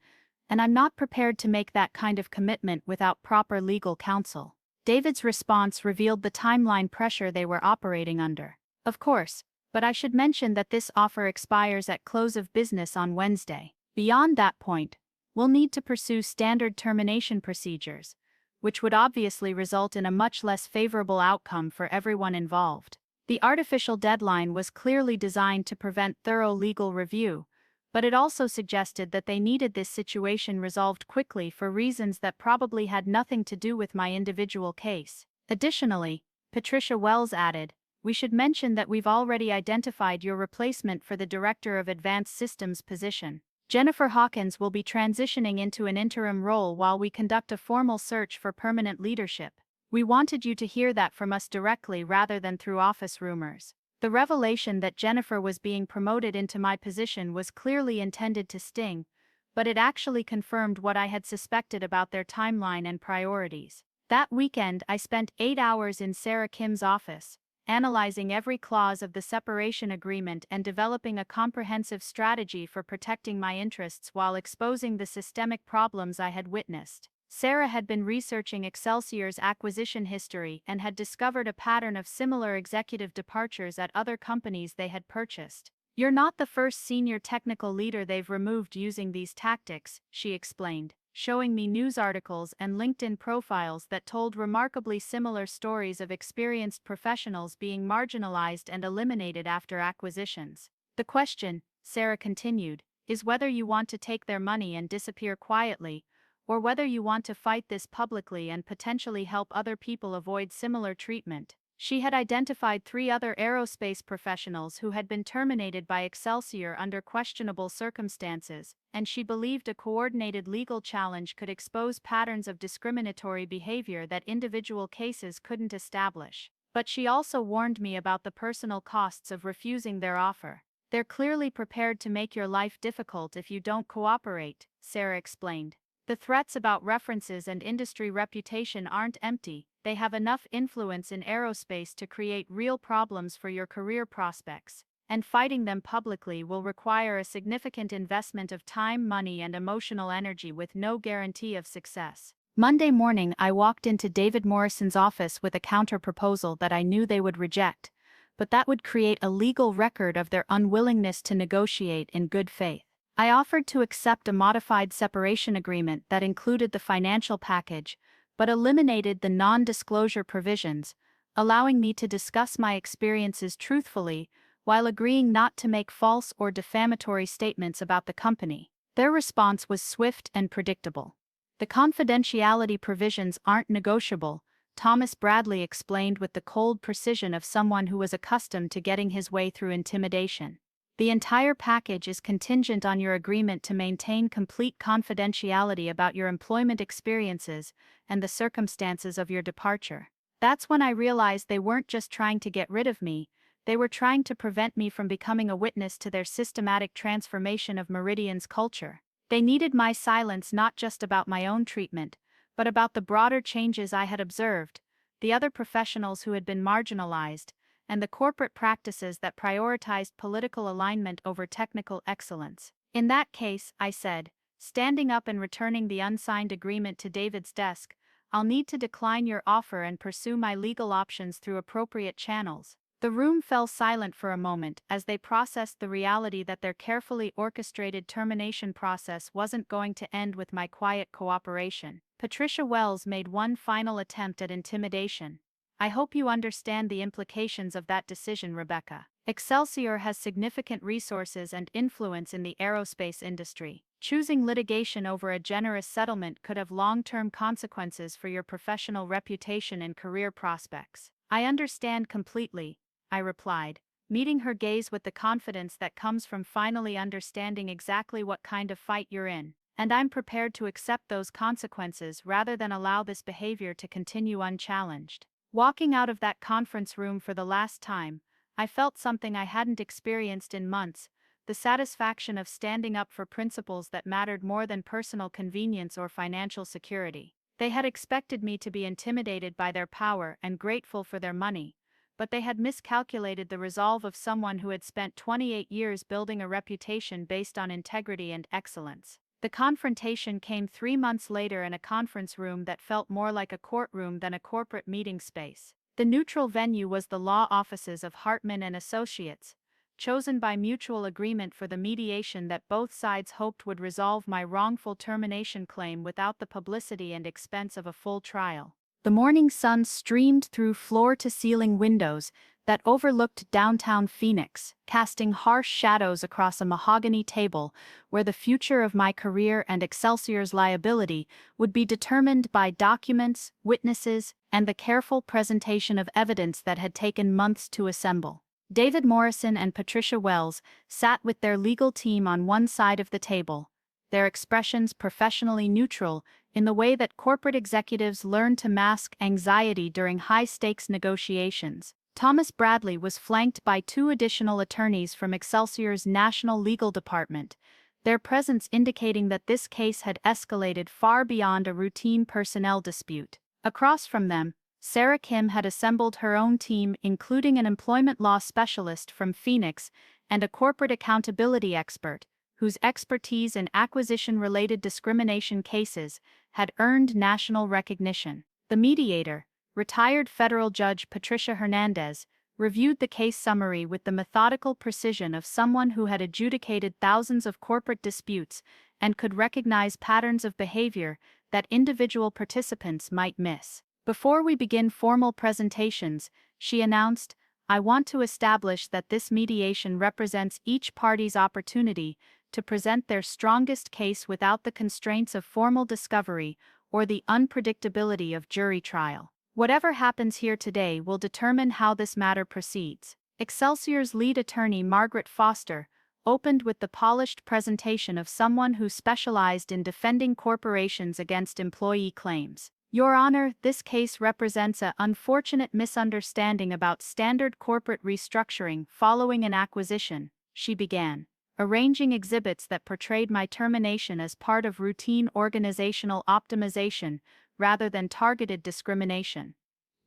[SPEAKER 1] and I'm not prepared to make that kind of commitment without proper legal counsel." David's response revealed the timeline pressure they were operating under. "Of course, but I should mention that this offer expires at close of business on Wednesday. Beyond that point, we'll need to pursue standard termination procedures, which would obviously result in a much less favorable outcome for everyone involved." The artificial deadline was clearly designed to prevent thorough legal review, but it also suggested that they needed this situation resolved quickly for reasons that probably had nothing to do with my individual case. Additionally, Patricia Wells added, "We should mention that we've already identified your replacement for the Director of Advanced Systems position. Jennifer Hawkins will be transitioning into an interim role while we conduct a formal search for permanent leadership. We wanted you to hear that from us directly rather than through office rumors." The revelation that Jennifer was being promoted into my position was clearly intended to sting, but it actually confirmed what I had suspected about their timeline and priorities. That weekend, I spent 8 hours in Sarah Kim's office, analyzing every clause of the separation agreement and developing a comprehensive strategy for protecting my interests while exposing the systemic problems I had witnessed. Sarah had been researching Excelsior's acquisition history and had discovered a pattern of similar executive departures at other companies they had purchased. "You're not the first senior technical leader they've removed using these tactics," she explained, showing me news articles and LinkedIn profiles that told remarkably similar stories of experienced professionals being marginalized and eliminated after acquisitions. "The question," Sarah continued, "is whether you want to take their money and disappear quietly, or whether you want to fight this publicly and potentially help other people avoid similar treatment." She had identified 3 other aerospace professionals who had been terminated by Excelsior under questionable circumstances, and she believed a coordinated legal challenge could expose patterns of discriminatory behavior that individual cases couldn't establish. But she also warned me about the personal costs of refusing their offer. "They're clearly prepared to make your life difficult if you don't cooperate," Sarah explained. "The threats about references and industry reputation aren't empty. They have enough influence in aerospace to create real problems for your career prospects, and fighting them publicly will require a significant investment of time, money, and emotional energy with no guarantee of success." Monday morning, I walked into David Morrison's office with a counter-proposal that I knew they would reject, but that would create a legal record of their unwillingness to negotiate in good faith. I offered to accept a modified separation agreement that included the financial package, but eliminated the non-disclosure provisions, allowing me to discuss my experiences truthfully while agreeing not to make false or defamatory statements about the company. Their response was swift and predictable. "The confidentiality provisions aren't negotiable," Thomas Bradley explained with the cold precision of someone who was accustomed to getting his way through intimidation. "The entire package is contingent on your agreement to maintain complete confidentiality about your employment experiences and the circumstances of your departure." That's when I realized they weren't just trying to get rid of me, they were trying to prevent me from becoming a witness to their systematic transformation of Meridian's culture. They needed my silence not just about my own treatment, but about the broader changes I had observed, the other professionals who had been marginalized, and the corporate practices that prioritized political alignment over technical excellence. "In that case," I said, standing up and returning the unsigned agreement to David's desk, I'll need to decline your offer and pursue my legal options through appropriate channels." The room fell silent for a moment as they processed the reality that their carefully orchestrated termination process wasn't going to end with my quiet cooperation. Patricia Wells made one final attempt at intimidation. "I hope you understand the implications of that decision, Rebecca. Excelsior has significant resources and influence in the aerospace industry. Choosing litigation over a generous settlement could have long-term consequences for your professional reputation and career prospects." "I understand completely," I replied, meeting her gaze with the confidence that comes from finally understanding exactly what kind of fight you're in. "And I'm prepared to accept those consequences rather than allow this behavior to continue unchallenged." Walking out of that conference room for the last time, I felt something I hadn't experienced in months: the satisfaction of standing up for principles that mattered more than personal convenience or financial security. They had expected me to be intimidated by their power and grateful for their money, but they had miscalculated the resolve of someone who had spent 28 years building a reputation based on integrity and excellence. The confrontation came 3 months later in a conference room that felt more like a courtroom than a corporate meeting space. The neutral venue was the law offices of Hartman and Associates, chosen by mutual agreement for the mediation that both sides hoped would resolve my wrongful termination claim without the publicity and expense of a full trial. The morning sun streamed through floor-to-ceiling windows that overlooked downtown Phoenix, casting harsh shadows across a mahogany table where the future of my career and Excelsior's liability would be determined by documents, witnesses, and the careful presentation of evidence that had taken months to assemble. David Morrison and Patricia Wells sat with their legal team on one side of the table, their expressions professionally neutral in the way that corporate executives learn to mask anxiety during high-stakes negotiations. Thomas Bradley was flanked by 2 additional attorneys from Excelsior's National Legal Department, their presence indicating that this case had escalated far beyond a routine personnel dispute. Across from them, Sarah Kim had assembled her own team, including an employment law specialist from Phoenix and a corporate accountability expert, whose expertise in acquisition-related discrimination cases had earned national recognition. The mediator, retired federal judge Patricia Hernandez, reviewed the case summary with the methodical precision of someone who had adjudicated thousands of corporate disputes and could recognize patterns of behavior that individual participants might miss. "Before we begin formal presentations," she announced, "I want to establish that this mediation represents each party's opportunity to present their strongest case without the constraints of formal discovery or the unpredictability of jury trial. Whatever happens here today will determine how this matter proceeds." Excelsior's lead attorney, Margaret Foster, opened with the polished presentation of someone who specialized in defending corporations against employee claims. "Your Honor, this case represents an unfortunate misunderstanding about standard corporate restructuring following an acquisition," she began, arranging exhibits that portrayed my termination as part of routine organizational optimization rather than targeted discrimination.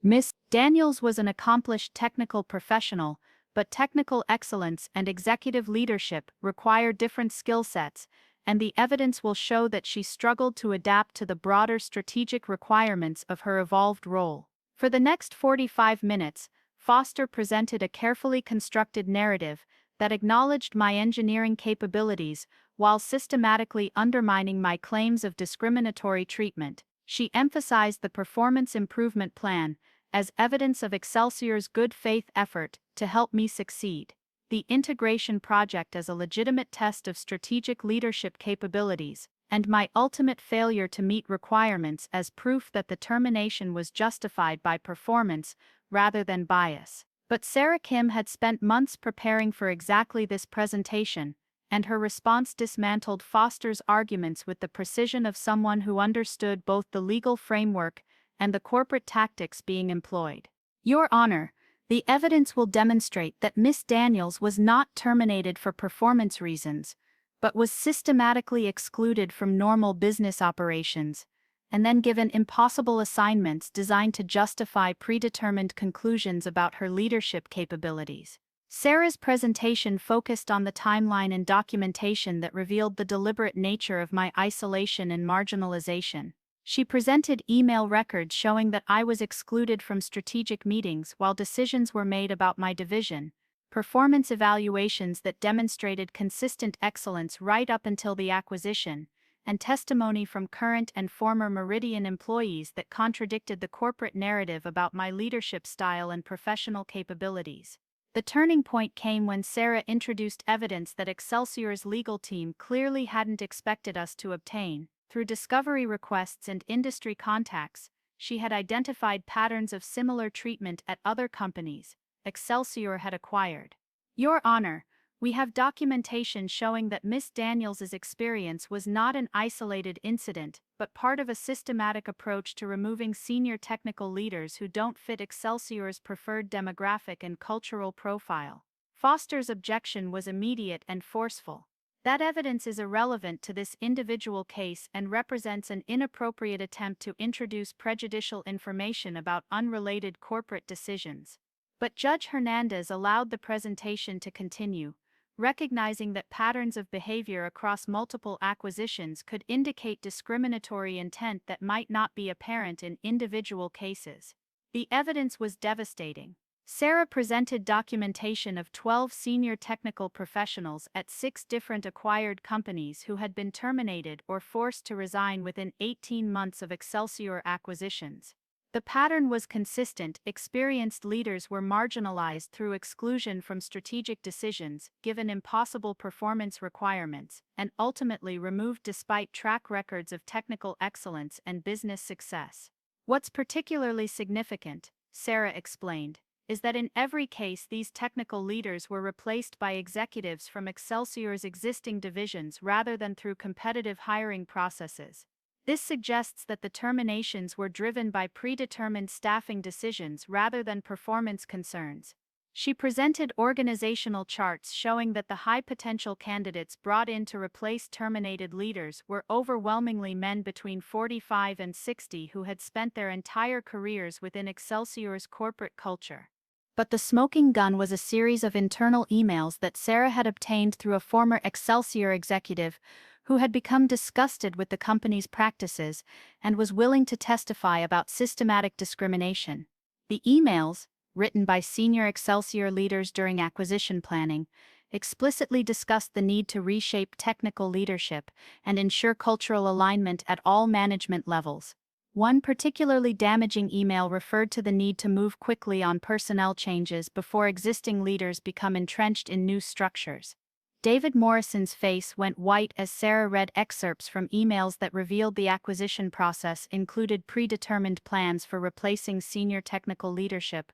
[SPEAKER 1] Ms. Daniels was an accomplished technical professional, but technical excellence and executive leadership require different skill sets, and the evidence will show that she struggled to adapt to the broader strategic requirements of her evolved role. For the next 45 minutes, Foster presented a carefully constructed narrative that acknowledged my engineering capabilities while systematically undermining my claims of discriminatory treatment. She emphasized the performance improvement plan as evidence of Excelsior's good faith effort to help me succeed, the integration project as a legitimate test of strategic leadership capabilities, and my ultimate failure to meet requirements as proof that the termination was justified by performance rather than bias. But Sarah Kim had spent months preparing for exactly this presentation, and her response dismantled Foster's arguments with the precision of someone who understood both the legal framework and the corporate tactics being employed. "Your Honor, the evidence will demonstrate that Ms. Daniels was not terminated for performance reasons, but was systematically excluded from normal business operations, and then given impossible assignments designed to justify predetermined conclusions about her leadership capabilities." Sarah's presentation focused on the timeline and documentation that revealed the deliberate nature of my isolation and marginalization. She presented email records showing that I was excluded from strategic meetings while decisions were made about my division, performance evaluations that demonstrated consistent excellence right up until the acquisition, and testimony from current and former Meridian employees that contradicted the corporate narrative about my leadership style and professional capabilities. The turning point came when Sarah introduced evidence that Excelsior's legal team clearly hadn't expected us to obtain. Through discovery requests and industry contacts, she had identified patterns of similar treatment at other companies Excelsior had acquired. Your Honor, we have documentation showing that Miss Daniels's experience was not an isolated incident, but part of a systematic approach to removing senior technical leaders who don't fit Excelsior's preferred demographic and cultural profile. Foster's objection was immediate and forceful. That evidence is irrelevant to this individual case and represents an inappropriate attempt to introduce prejudicial information about unrelated corporate decisions. But Judge Hernandez allowed the presentation to continue, recognizing that patterns of behavior across multiple acquisitions could indicate discriminatory intent that might not be apparent in individual cases. The evidence was devastating. Sarah presented documentation of 12 senior technical professionals at 6 different acquired companies who had been terminated or forced to resign within 18 months of Excelsior acquisitions. The pattern was consistent. Experienced leaders were marginalized through exclusion from strategic decisions, given impossible performance requirements, and ultimately removed despite track records of technical excellence and business success. What's particularly significant, Sarah explained, is that in every case these technical leaders were replaced by executives from Excelsior's existing divisions rather than through competitive hiring processes. This suggests that the terminations were driven by predetermined staffing decisions rather than performance concerns. She presented organizational charts showing that the high-potential candidates brought in to replace terminated leaders were overwhelmingly men between 45 and 60 who had spent their entire careers within Excelsior's corporate culture. But the smoking gun was a series of internal emails that Sarah had obtained through a former Excelsior executive who had become disgusted with the company's practices and was willing to testify about systematic discrimination. The emails, written by senior Excelsior leaders during acquisition planning, explicitly discussed the need to reshape technical leadership and ensure cultural alignment at all management levels. One particularly damaging email referred to the need to move quickly on personnel changes before existing leaders become entrenched in new structures. David Morrison's face went white as Sarah read excerpts from emails that revealed the acquisition process included predetermined plans for replacing senior technical leadership,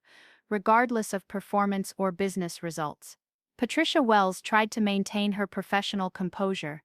[SPEAKER 1] regardless of performance or business results. Patricia Wells tried to maintain her professional composure,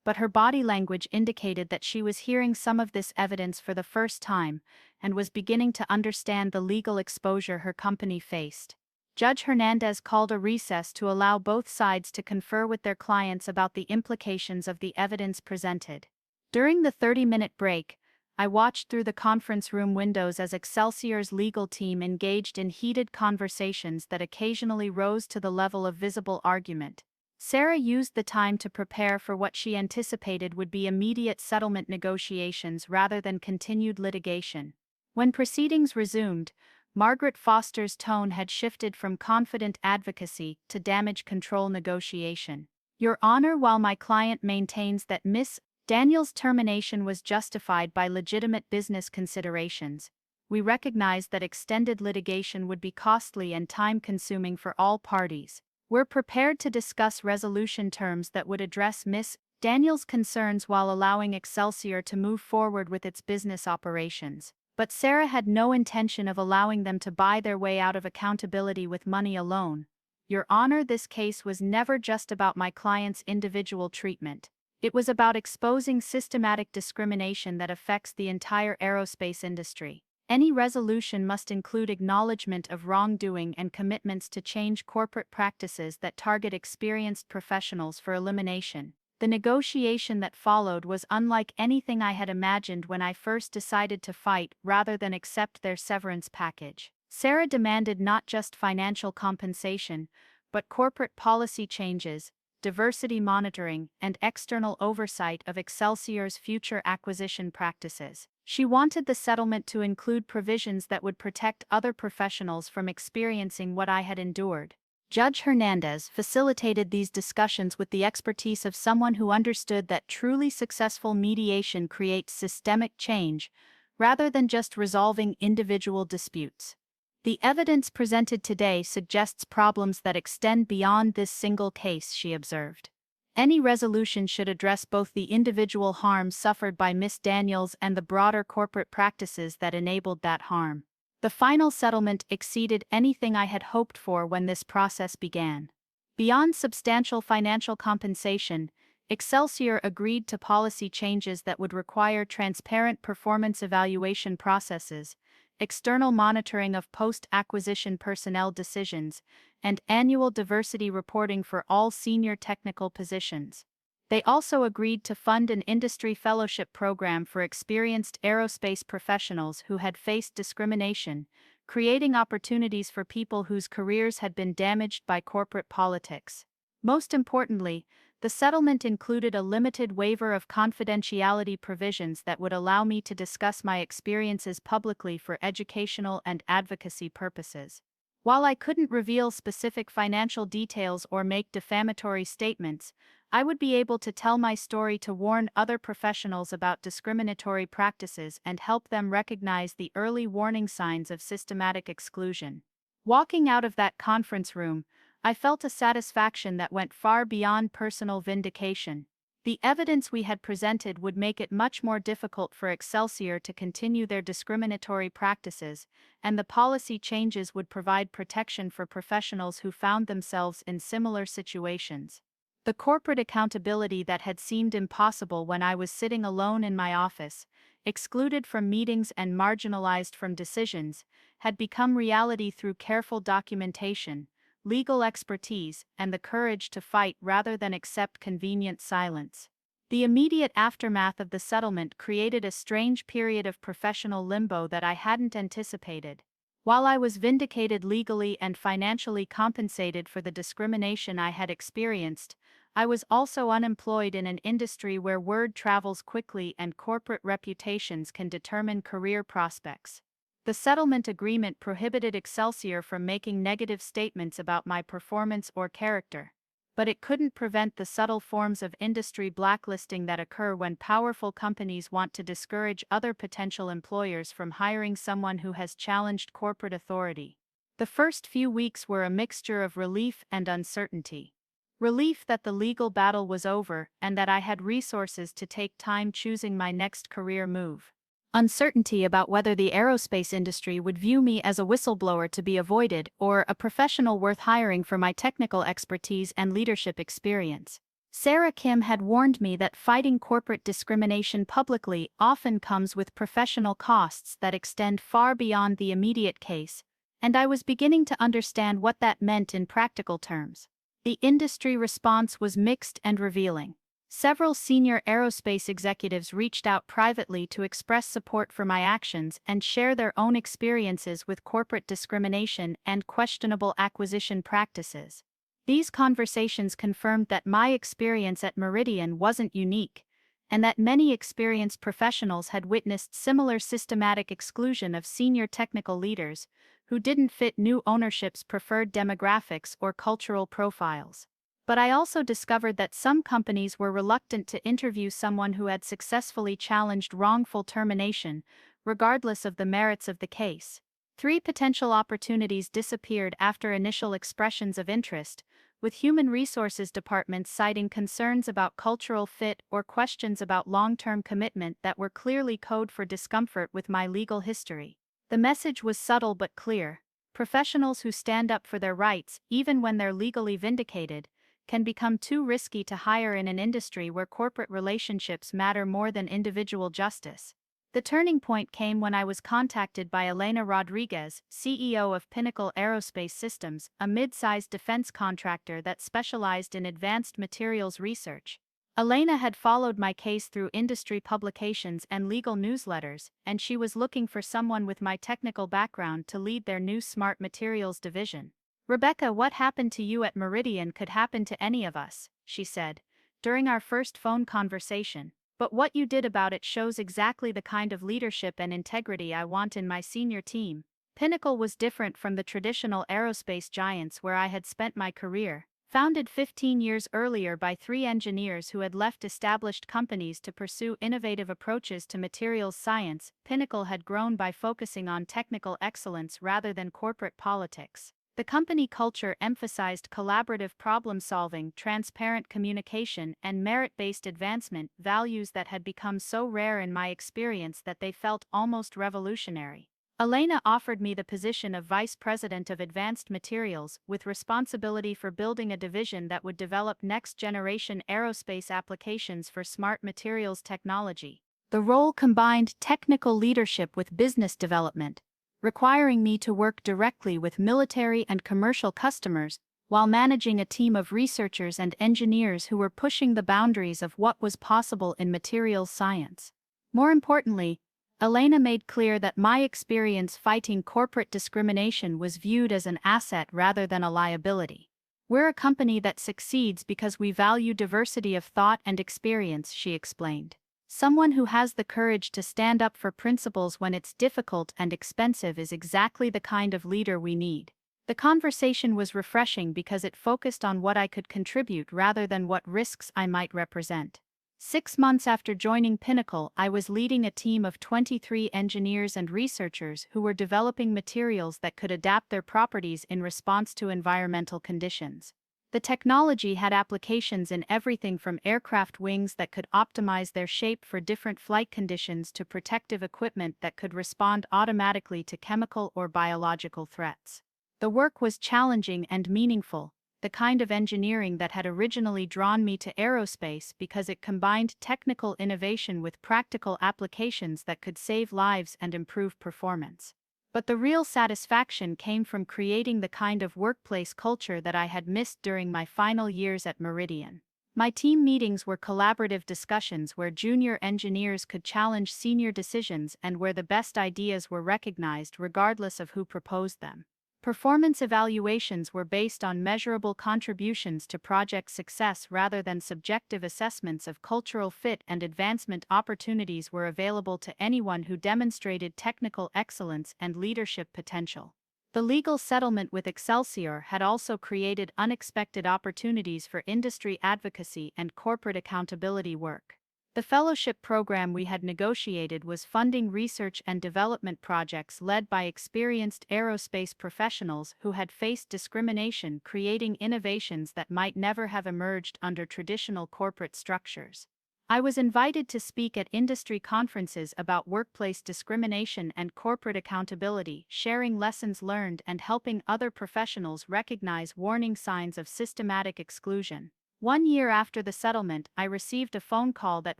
[SPEAKER 1] but her body language indicated that she was hearing some of this evidence for the first time and was beginning to understand the legal exposure her company faced. Judge Hernandez called a recess to allow both sides to confer with their clients about the implications of the evidence presented. During the 30-minute break, I watched through the conference room windows as Excelsior's legal team engaged in heated conversations that occasionally rose to the level of visible argument. Sarah used the time to prepare for what she anticipated would be immediate settlement negotiations rather than continued litigation. When proceedings resumed, Margaret Foster's tone had shifted from confident advocacy to damage control negotiation. Your Honor, while my client maintains that Miss Daniels' termination was justified by legitimate business considerations, we recognize that extended litigation would be costly and time-consuming for all parties. We're prepared to discuss resolution terms that would address Miss Daniels' concerns while allowing Excelsior to move forward with its business operations. But Sarah had no intention of allowing them to buy their way out of accountability with money alone. Your Honor, this case was never just about my client's individual treatment. It was about exposing systematic discrimination that affects the entire aerospace industry. Any resolution must include acknowledgement of wrongdoing and commitments to change corporate practices that target experienced professionals for elimination. The negotiation that followed was unlike anything I had imagined when I first decided to fight rather than accept their severance package. Sarah demanded not just financial compensation, but corporate policy changes, diversity monitoring, and external oversight of Excelsior's future acquisition practices. She wanted the settlement to include provisions that would protect other professionals from experiencing what I had endured. Judge Hernandez facilitated these discussions with the expertise of someone who understood that truly successful mediation creates systemic change, rather than just resolving individual disputes. The evidence presented today suggests problems that extend beyond this single case, she observed. Any resolution should address both the individual harm suffered by Miss Daniels and the broader corporate practices that enabled that harm. The final settlement exceeded anything I had hoped for when this process began. Beyond substantial financial compensation, Excelsior agreed to policy changes that would require transparent performance evaluation processes, external monitoring of post-acquisition personnel decisions, and annual diversity reporting for all senior technical positions. They also agreed to fund an industry fellowship program for experienced aerospace professionals who had faced discrimination, creating opportunities for people whose careers had been damaged by corporate politics. Most importantly, the settlement included a limited waiver of confidentiality provisions that would allow me to discuss my experiences publicly for educational and advocacy purposes. While I couldn't reveal specific financial details or make defamatory statements, I would be able to tell my story to warn other professionals about discriminatory practices and help them recognize the early warning signs of systematic exclusion. Walking out of that conference room, I felt a satisfaction that went far beyond personal vindication. The evidence we had presented would make it much more difficult for Excelsior to continue their discriminatory practices, and the policy changes would provide protection for professionals who found themselves in similar situations. The corporate accountability that had seemed impossible when I was sitting alone in my office, excluded from meetings and marginalized from decisions, had become reality through careful documentation, legal expertise, and the courage to fight rather than accept convenient silence. The immediate aftermath of the settlement created a strange period of professional limbo that I hadn't anticipated. While I was vindicated legally and financially compensated for the discrimination I had experienced, I was also unemployed in an industry where word travels quickly and corporate reputations can determine career prospects. The settlement agreement prohibited Excelsior from making negative statements about my performance or character, but it couldn't prevent the subtle forms of industry blacklisting that occur when powerful companies want to discourage other potential employers from hiring someone who has challenged corporate authority. The first few weeks were a mixture of relief and uncertainty. Relief that the legal battle was over and that I had resources to take time choosing my next career move. Uncertainty about whether the aerospace industry would view me as a whistleblower to be avoided or a professional worth hiring for my technical expertise and leadership experience. Sarah Kim had warned me that fighting corporate discrimination publicly often comes with professional costs that extend far beyond the immediate case, and I was beginning to understand what that meant in practical terms. The industry response was mixed and revealing. Several senior aerospace executives reached out privately to express support for my actions and share their own experiences with corporate discrimination and questionable acquisition practices. These conversations confirmed that my experience at Meridian wasn't unique, and that many experienced professionals had witnessed similar systematic exclusion of senior technical leaders who didn't fit new ownership's preferred demographics or cultural profiles. But I also discovered that some companies were reluctant to interview someone who had successfully challenged wrongful termination, regardless of the merits of the case. 3 potential opportunities disappeared after initial expressions of interest, with human resources departments citing concerns about cultural fit or questions about long-term commitment that were clearly code for discomfort with my legal history. The message was subtle but clear. Professionals who stand up for their rights, even when they're legally vindicated, can become too risky to hire in an industry where corporate relationships matter more than individual justice. The turning point came when I was contacted by Elena Rodriguez, CEO of Pinnacle Aerospace Systems, a mid-sized defense contractor that specialized in advanced materials research. Elena had followed my case through industry publications and legal newsletters, and she was looking for someone with my technical background to lead their new smart materials division. "Rebecca, what happened to you at Meridian could happen to any of us," she said, during our first phone conversation. But what you did about it shows exactly the kind of leadership and integrity I want in my senior team. Pinnacle was different from the traditional aerospace giants where I had spent my career. Founded 15 years earlier by three engineers who had left established companies to pursue innovative approaches to materials science, Pinnacle had grown by focusing on technical excellence rather than corporate politics. The company culture emphasized collaborative problem-solving, transparent communication, and merit-based advancement, values that had become so rare in my experience that they felt almost revolutionary. Elena offered me the position of Vice President of Advanced Materials, with responsibility for building a division that would develop next-generation aerospace applications for smart materials technology. The role combined technical leadership with business development, requiring me to work directly with military and commercial customers, while managing a team of researchers and engineers who were pushing the boundaries of what was possible in materials science. More importantly, Elena made clear that my experience fighting corporate discrimination was viewed as an asset rather than a liability. We're a company that succeeds because we value diversity of thought and experience, she explained. Someone who has the courage to stand up for principles when it's difficult and expensive is exactly the kind of leader we need. The conversation was refreshing because it focused on what I could contribute rather than what risks I might represent. 6 months after joining Pinnacle, I was leading a team of 23 engineers and researchers who were developing materials that could adapt their properties in response to environmental conditions. The technology had applications in everything from aircraft wings that could optimize their shape for different flight conditions to protective equipment that could respond automatically to chemical or biological threats. The work was challenging and meaningful, the kind of engineering that had originally drawn me to aerospace because it combined technical innovation with practical applications that could save lives and improve performance. But the real satisfaction came from creating the kind of workplace culture that I had missed during my final years at Meridian. My team meetings were collaborative discussions where junior engineers could challenge senior decisions and where the best ideas were recognized regardless of who proposed them. Performance evaluations were based on measurable contributions to project success rather than subjective assessments of cultural fit, and advancement opportunities were available to anyone who demonstrated technical excellence and leadership potential. The legal settlement with Excelsior had also created unexpected opportunities for industry advocacy and corporate accountability work. The fellowship program we had negotiated was funding research and development projects led by experienced aerospace professionals who had faced discrimination, creating innovations that might never have emerged under traditional corporate structures. I was invited to speak at industry conferences about workplace discrimination and corporate accountability, sharing lessons learned and helping other professionals recognize warning signs of systematic exclusion. 1 year after the settlement, I received a phone call that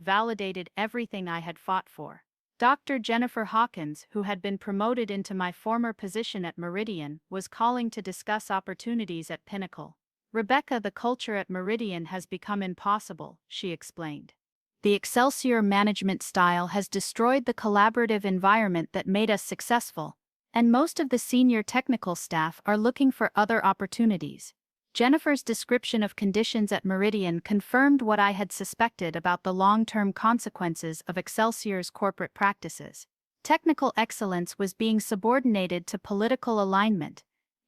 [SPEAKER 1] validated everything I had fought for. Dr. Jennifer Hawkins, who had been promoted into my former position at Meridian, was calling to discuss opportunities at Pinnacle. "Rebecca, the culture at Meridian has become impossible," she explained. "The Excelsior management style has destroyed the collaborative environment that made us successful, and most of the senior technical staff are looking for other opportunities." Jennifer's description of conditions at Meridian confirmed what I had suspected about the long-term consequences of Excelsior's corporate practices. Technical excellence was being subordinated to political alignment,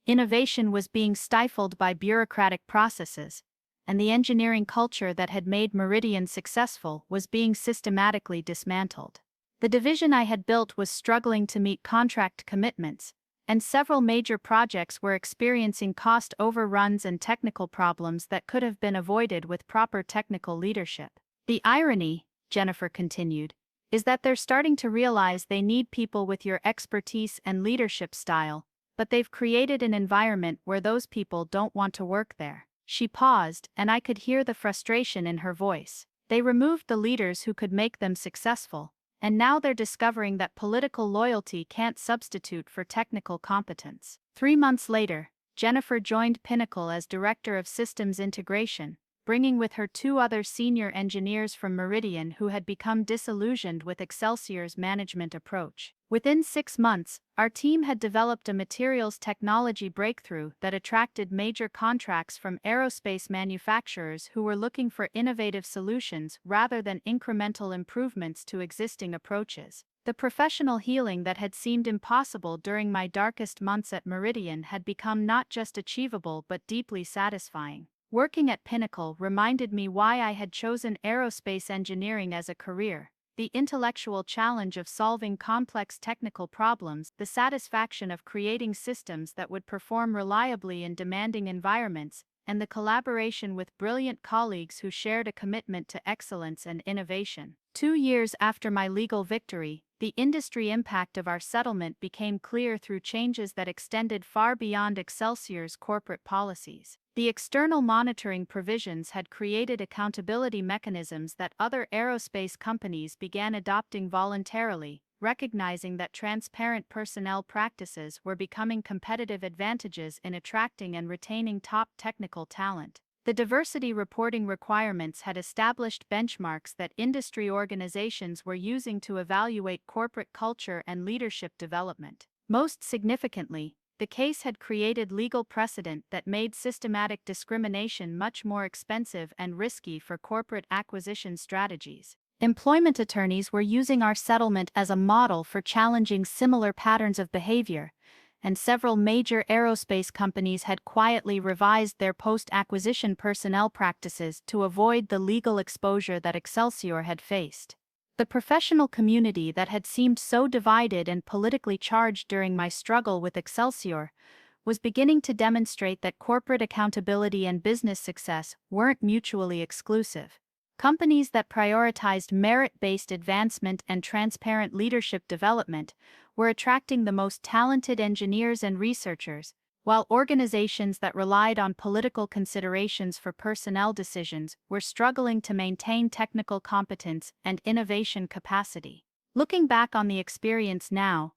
[SPEAKER 1] innovation was being stifled by bureaucratic processes, and the engineering culture that had made Meridian successful was being systematically dismantled. The division I had built was struggling to meet contract commitments, and several major projects were experiencing cost overruns and technical problems that could have been avoided with proper technical leadership. "The irony," Jennifer continued, "is that they're starting to realize they need people with your expertise and leadership style, but they've created an environment where those people don't want to work there." She paused, and I could hear the frustration in her voice. They removed the leaders who could make them successful, and now they're discovering that political loyalty can't substitute for technical competence. 3 months later, Jennifer joined Pinnacle as Director of Systems Integration, bringing with her two other senior engineers from Meridian who had become disillusioned with Excelsior's management approach. Within 6 months, our team had developed a materials technology breakthrough that attracted major contracts from aerospace manufacturers who were looking for innovative solutions rather than incremental improvements to existing approaches. The professional healing that had seemed impossible during my darkest months at Meridian had become not just achievable but deeply satisfying. Working at Pinnacle reminded me why I had chosen aerospace engineering as a career. The intellectual challenge of solving complex technical problems, the satisfaction of creating systems that would perform reliably in demanding environments, and the collaboration with brilliant colleagues who shared a commitment to excellence and innovation. 2 years after my legal victory, the industry impact of our settlement became clear through changes that extended far beyond Excelsior's corporate policies. The external monitoring provisions had created accountability mechanisms that other aerospace companies began adopting voluntarily, recognizing that transparent personnel practices were becoming competitive advantages in attracting and retaining top technical talent. The diversity reporting requirements had established benchmarks that industry organizations were using to evaluate corporate culture and leadership development. Most significantly, the case had created legal precedent that made systematic discrimination much more expensive and risky for corporate acquisition strategies. Employment attorneys were using our settlement as a model for challenging similar patterns of behavior, and several major aerospace companies had quietly revised their post-acquisition personnel practices to avoid the legal exposure that Excelsior had faced. The professional community that had seemed so divided and politically charged during my struggle with Excelsior was beginning to demonstrate that corporate accountability and business success weren't mutually exclusive. Companies that prioritized merit-based advancement and transparent leadership development were attracting the most talented engineers and researchers, while organizations that relied on political considerations for personnel decisions were struggling to maintain technical competence and innovation capacity. Looking back on the experience now,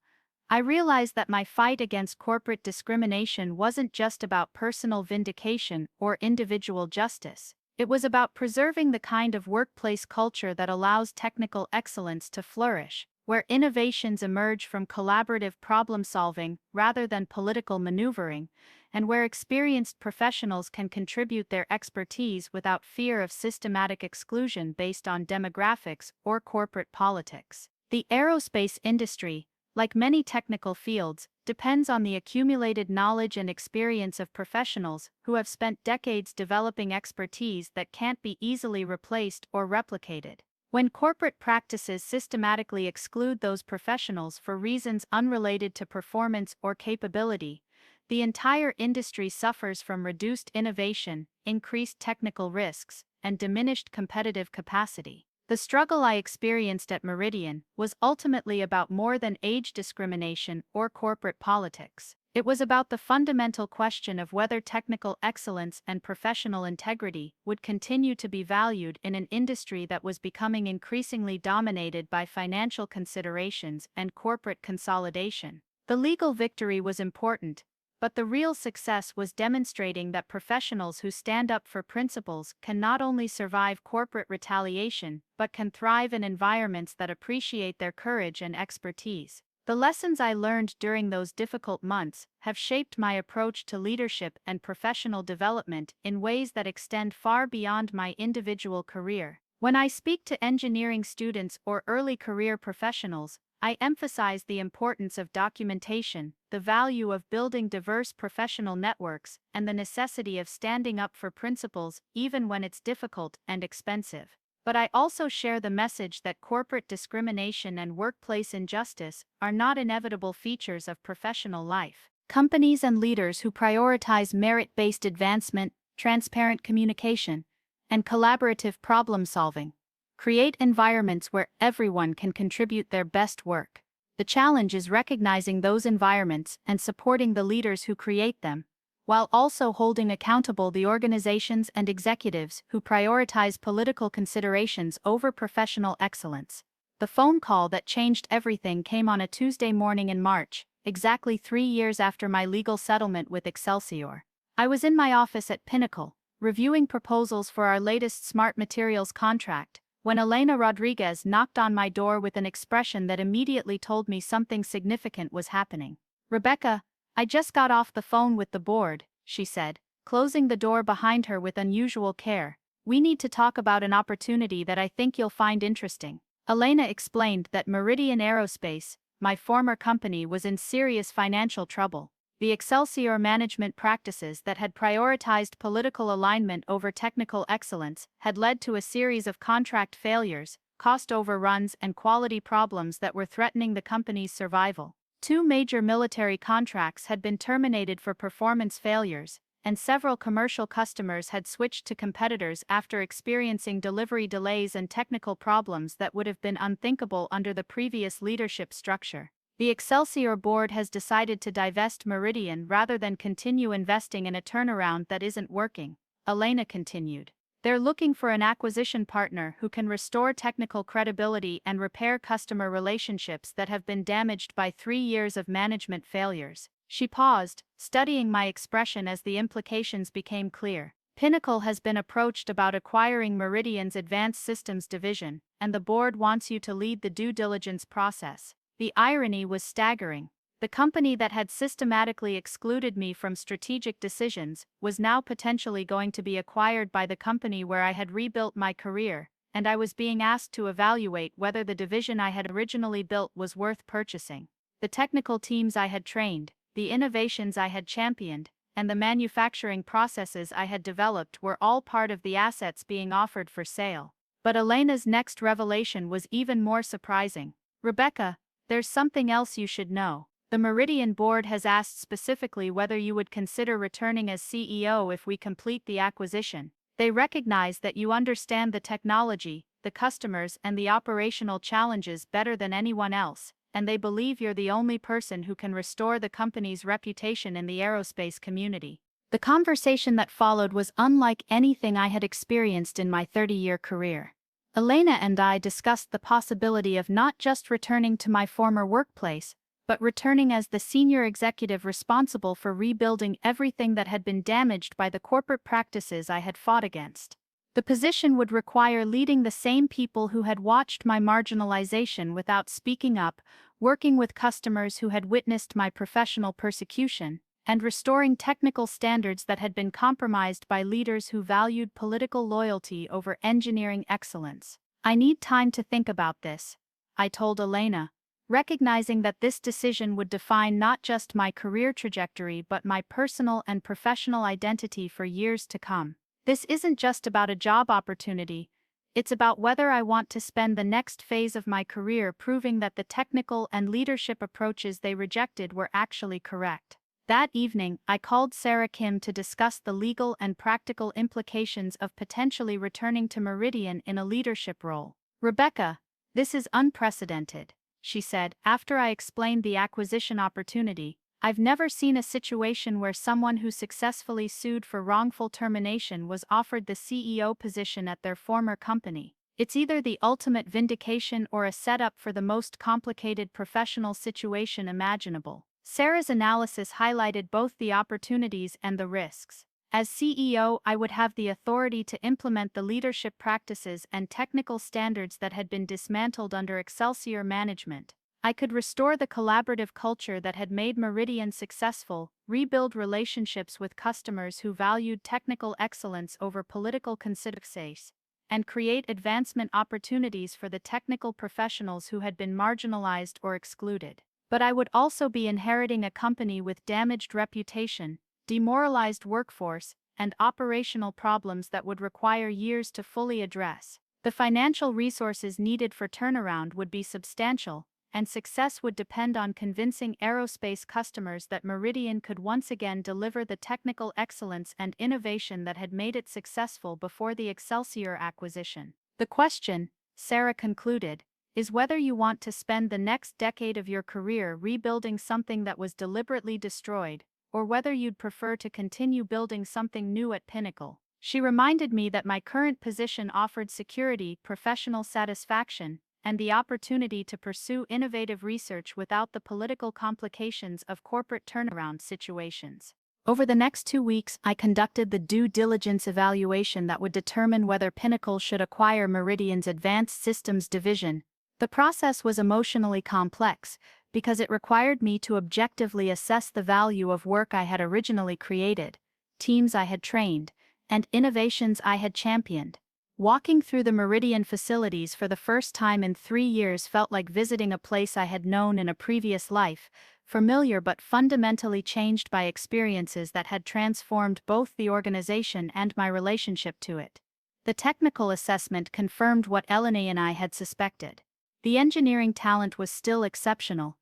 [SPEAKER 1] I realize that my fight against corporate discrimination wasn't just about personal vindication or individual justice. It was about preserving the kind of workplace culture that allows technical excellence to flourish, where innovations emerge from collaborative problem-solving rather than political maneuvering, and where experienced professionals can contribute their expertise without fear of systematic exclusion based on demographics or corporate politics. The aerospace industry, like many technical fields, depends on the accumulated knowledge and experience of professionals who have spent decades developing expertise that can't be easily replaced or replicated. When corporate practices systematically exclude those professionals for reasons unrelated to performance or capability, the entire industry suffers from reduced innovation, increased technical risks, and diminished competitive capacity. The struggle I experienced at Meridian was ultimately about more than age discrimination or corporate politics. It was about the fundamental question of whether technical excellence and professional integrity would continue to be valued in an industry that was becoming increasingly dominated by financial considerations and corporate consolidation. The legal victory was important, but the real success was demonstrating that professionals who stand up for principles can not only survive corporate retaliation but can thrive in environments that appreciate their courage and expertise. The lessons I learned during those difficult months have shaped my approach to leadership and professional development in ways that extend far beyond my individual career. When I speak to engineering students or early career professionals, I emphasize the importance of documentation, the value of building diverse professional networks, and the necessity of standing up for principles even when it's difficult and expensive. But I also share the message that corporate discrimination and workplace injustice are not inevitable features of professional life. Companies and leaders who prioritize merit-based advancement, transparent communication, and collaborative problem-solving create environments where everyone can contribute their best work. The challenge is recognizing those environments and supporting the leaders who create them, while also holding accountable the organizations and executives who prioritize political considerations over professional excellence. The phone call that changed everything came on a Tuesday morning in March, exactly 3 years after my legal settlement with Excelsior. I was in my office at Pinnacle, reviewing proposals for our latest smart materials contract, when Elena Rodriguez knocked on my door with an expression that immediately told me something significant was happening. "Rebecca, I just got off the phone with the board," she said, closing the door behind her with unusual care. "We need to talk about an opportunity that I think you'll find interesting." Elena explained that Meridian Aerospace, my former company, was in serious financial trouble. The Excelsior management practices that had prioritized political alignment over technical excellence had led to a series of contract failures, cost overruns, and quality problems that were threatening the company's survival. 2 major military contracts had been terminated for performance failures, and several commercial customers had switched to competitors after experiencing delivery delays and technical problems that would have been unthinkable under the previous leadership structure. The Excelsior board has decided to divest Meridian rather than continue investing in a turnaround that isn't working, Elena continued. They're looking for an acquisition partner who can restore technical credibility and repair customer relationships that have been damaged by 3 years of management failures. She paused, studying my expression as the implications became clear. Pinnacle has been approached about acquiring Meridian's Advanced Systems division, and the board wants you to lead the due diligence process. The irony was staggering. The company that had systematically excluded me from strategic decisions was now potentially going to be acquired by the company where I had rebuilt my career, and I was being asked to evaluate whether the division I had originally built was worth purchasing. The technical teams I had trained, the innovations I had championed, and the manufacturing processes I had developed were all part of the assets being offered for sale. But Elena's next revelation was even more surprising. "Rebecca, there's something else you should know. The Meridian board has asked specifically whether you would consider returning as CEO if we complete the acquisition. They recognize that you understand the technology, the customers, and the operational challenges better than anyone else, and they believe you're the only person who can restore the company's reputation in the aerospace community." The conversation that followed was unlike anything I had experienced in my 30-year career. Elena and I discussed the possibility of not just returning to my former workplace, but returning as the senior executive responsible for rebuilding everything that had been damaged by the corporate practices I had fought against. The position would require leading the same people who had watched my marginalization without speaking up, working with customers who had witnessed my professional persecution, and restoring technical standards that had been compromised by leaders who valued political loyalty over engineering excellence. "I need time to think about this," I told Elena, recognizing that this decision would define not just my career trajectory but my personal and professional identity for years to come. "This isn't just about a job opportunity, it's about whether I want to spend the next phase of my career proving that the technical and leadership approaches they rejected were actually correct." That evening, I called Sarah Kim to discuss the legal and practical implications of potentially returning to Meridian in a leadership role. "Rebecca, this is unprecedented," she said, after I explained the acquisition opportunity. "I've never seen a situation where someone who successfully sued for wrongful termination was offered the CEO position at their former company. It's either the ultimate vindication or a setup for the most complicated professional situation imaginable." Sarah's analysis highlighted both the opportunities and the risks. As CEO, I would have the authority to implement the leadership practices and technical standards that had been dismantled under Excelsior management. I could restore the collaborative culture that had made Meridian successful, rebuild relationships with customers who valued technical excellence over political considerations, and create advancement opportunities for the technical professionals who had been marginalized or excluded. But I would also be inheriting a company with damaged reputation, demoralized workforce, and operational problems that would require years to fully address. The financial resources needed for turnaround would be substantial, and success would depend on convincing aerospace customers that Meridian could once again deliver the technical excellence and innovation that had made it successful before the Excelsior acquisition. "The question," Sarah concluded, "is whether you want to spend the next decade of your career rebuilding something that was deliberately destroyed, or whether you'd prefer to continue building something new at Pinnacle." She reminded me that my current position offered security, professional satisfaction, and the opportunity to pursue innovative research without the political complications of corporate turnaround situations. Over the next 2 weeks, I conducted the due diligence evaluation that would determine whether Pinnacle should acquire Meridian's Advanced Systems division. The process was emotionally complex, because it required me to objectively assess the value of work I had originally created, teams I had trained, and innovations I had championed. Walking through the Meridian facilities for the first time in 3 years felt like visiting a place I had known in a previous life, familiar but fundamentally changed by experiences that had transformed both the organization and my relationship to it. The technical assessment confirmed what Eleni and I had suspected. The engineering talent was still exceptional,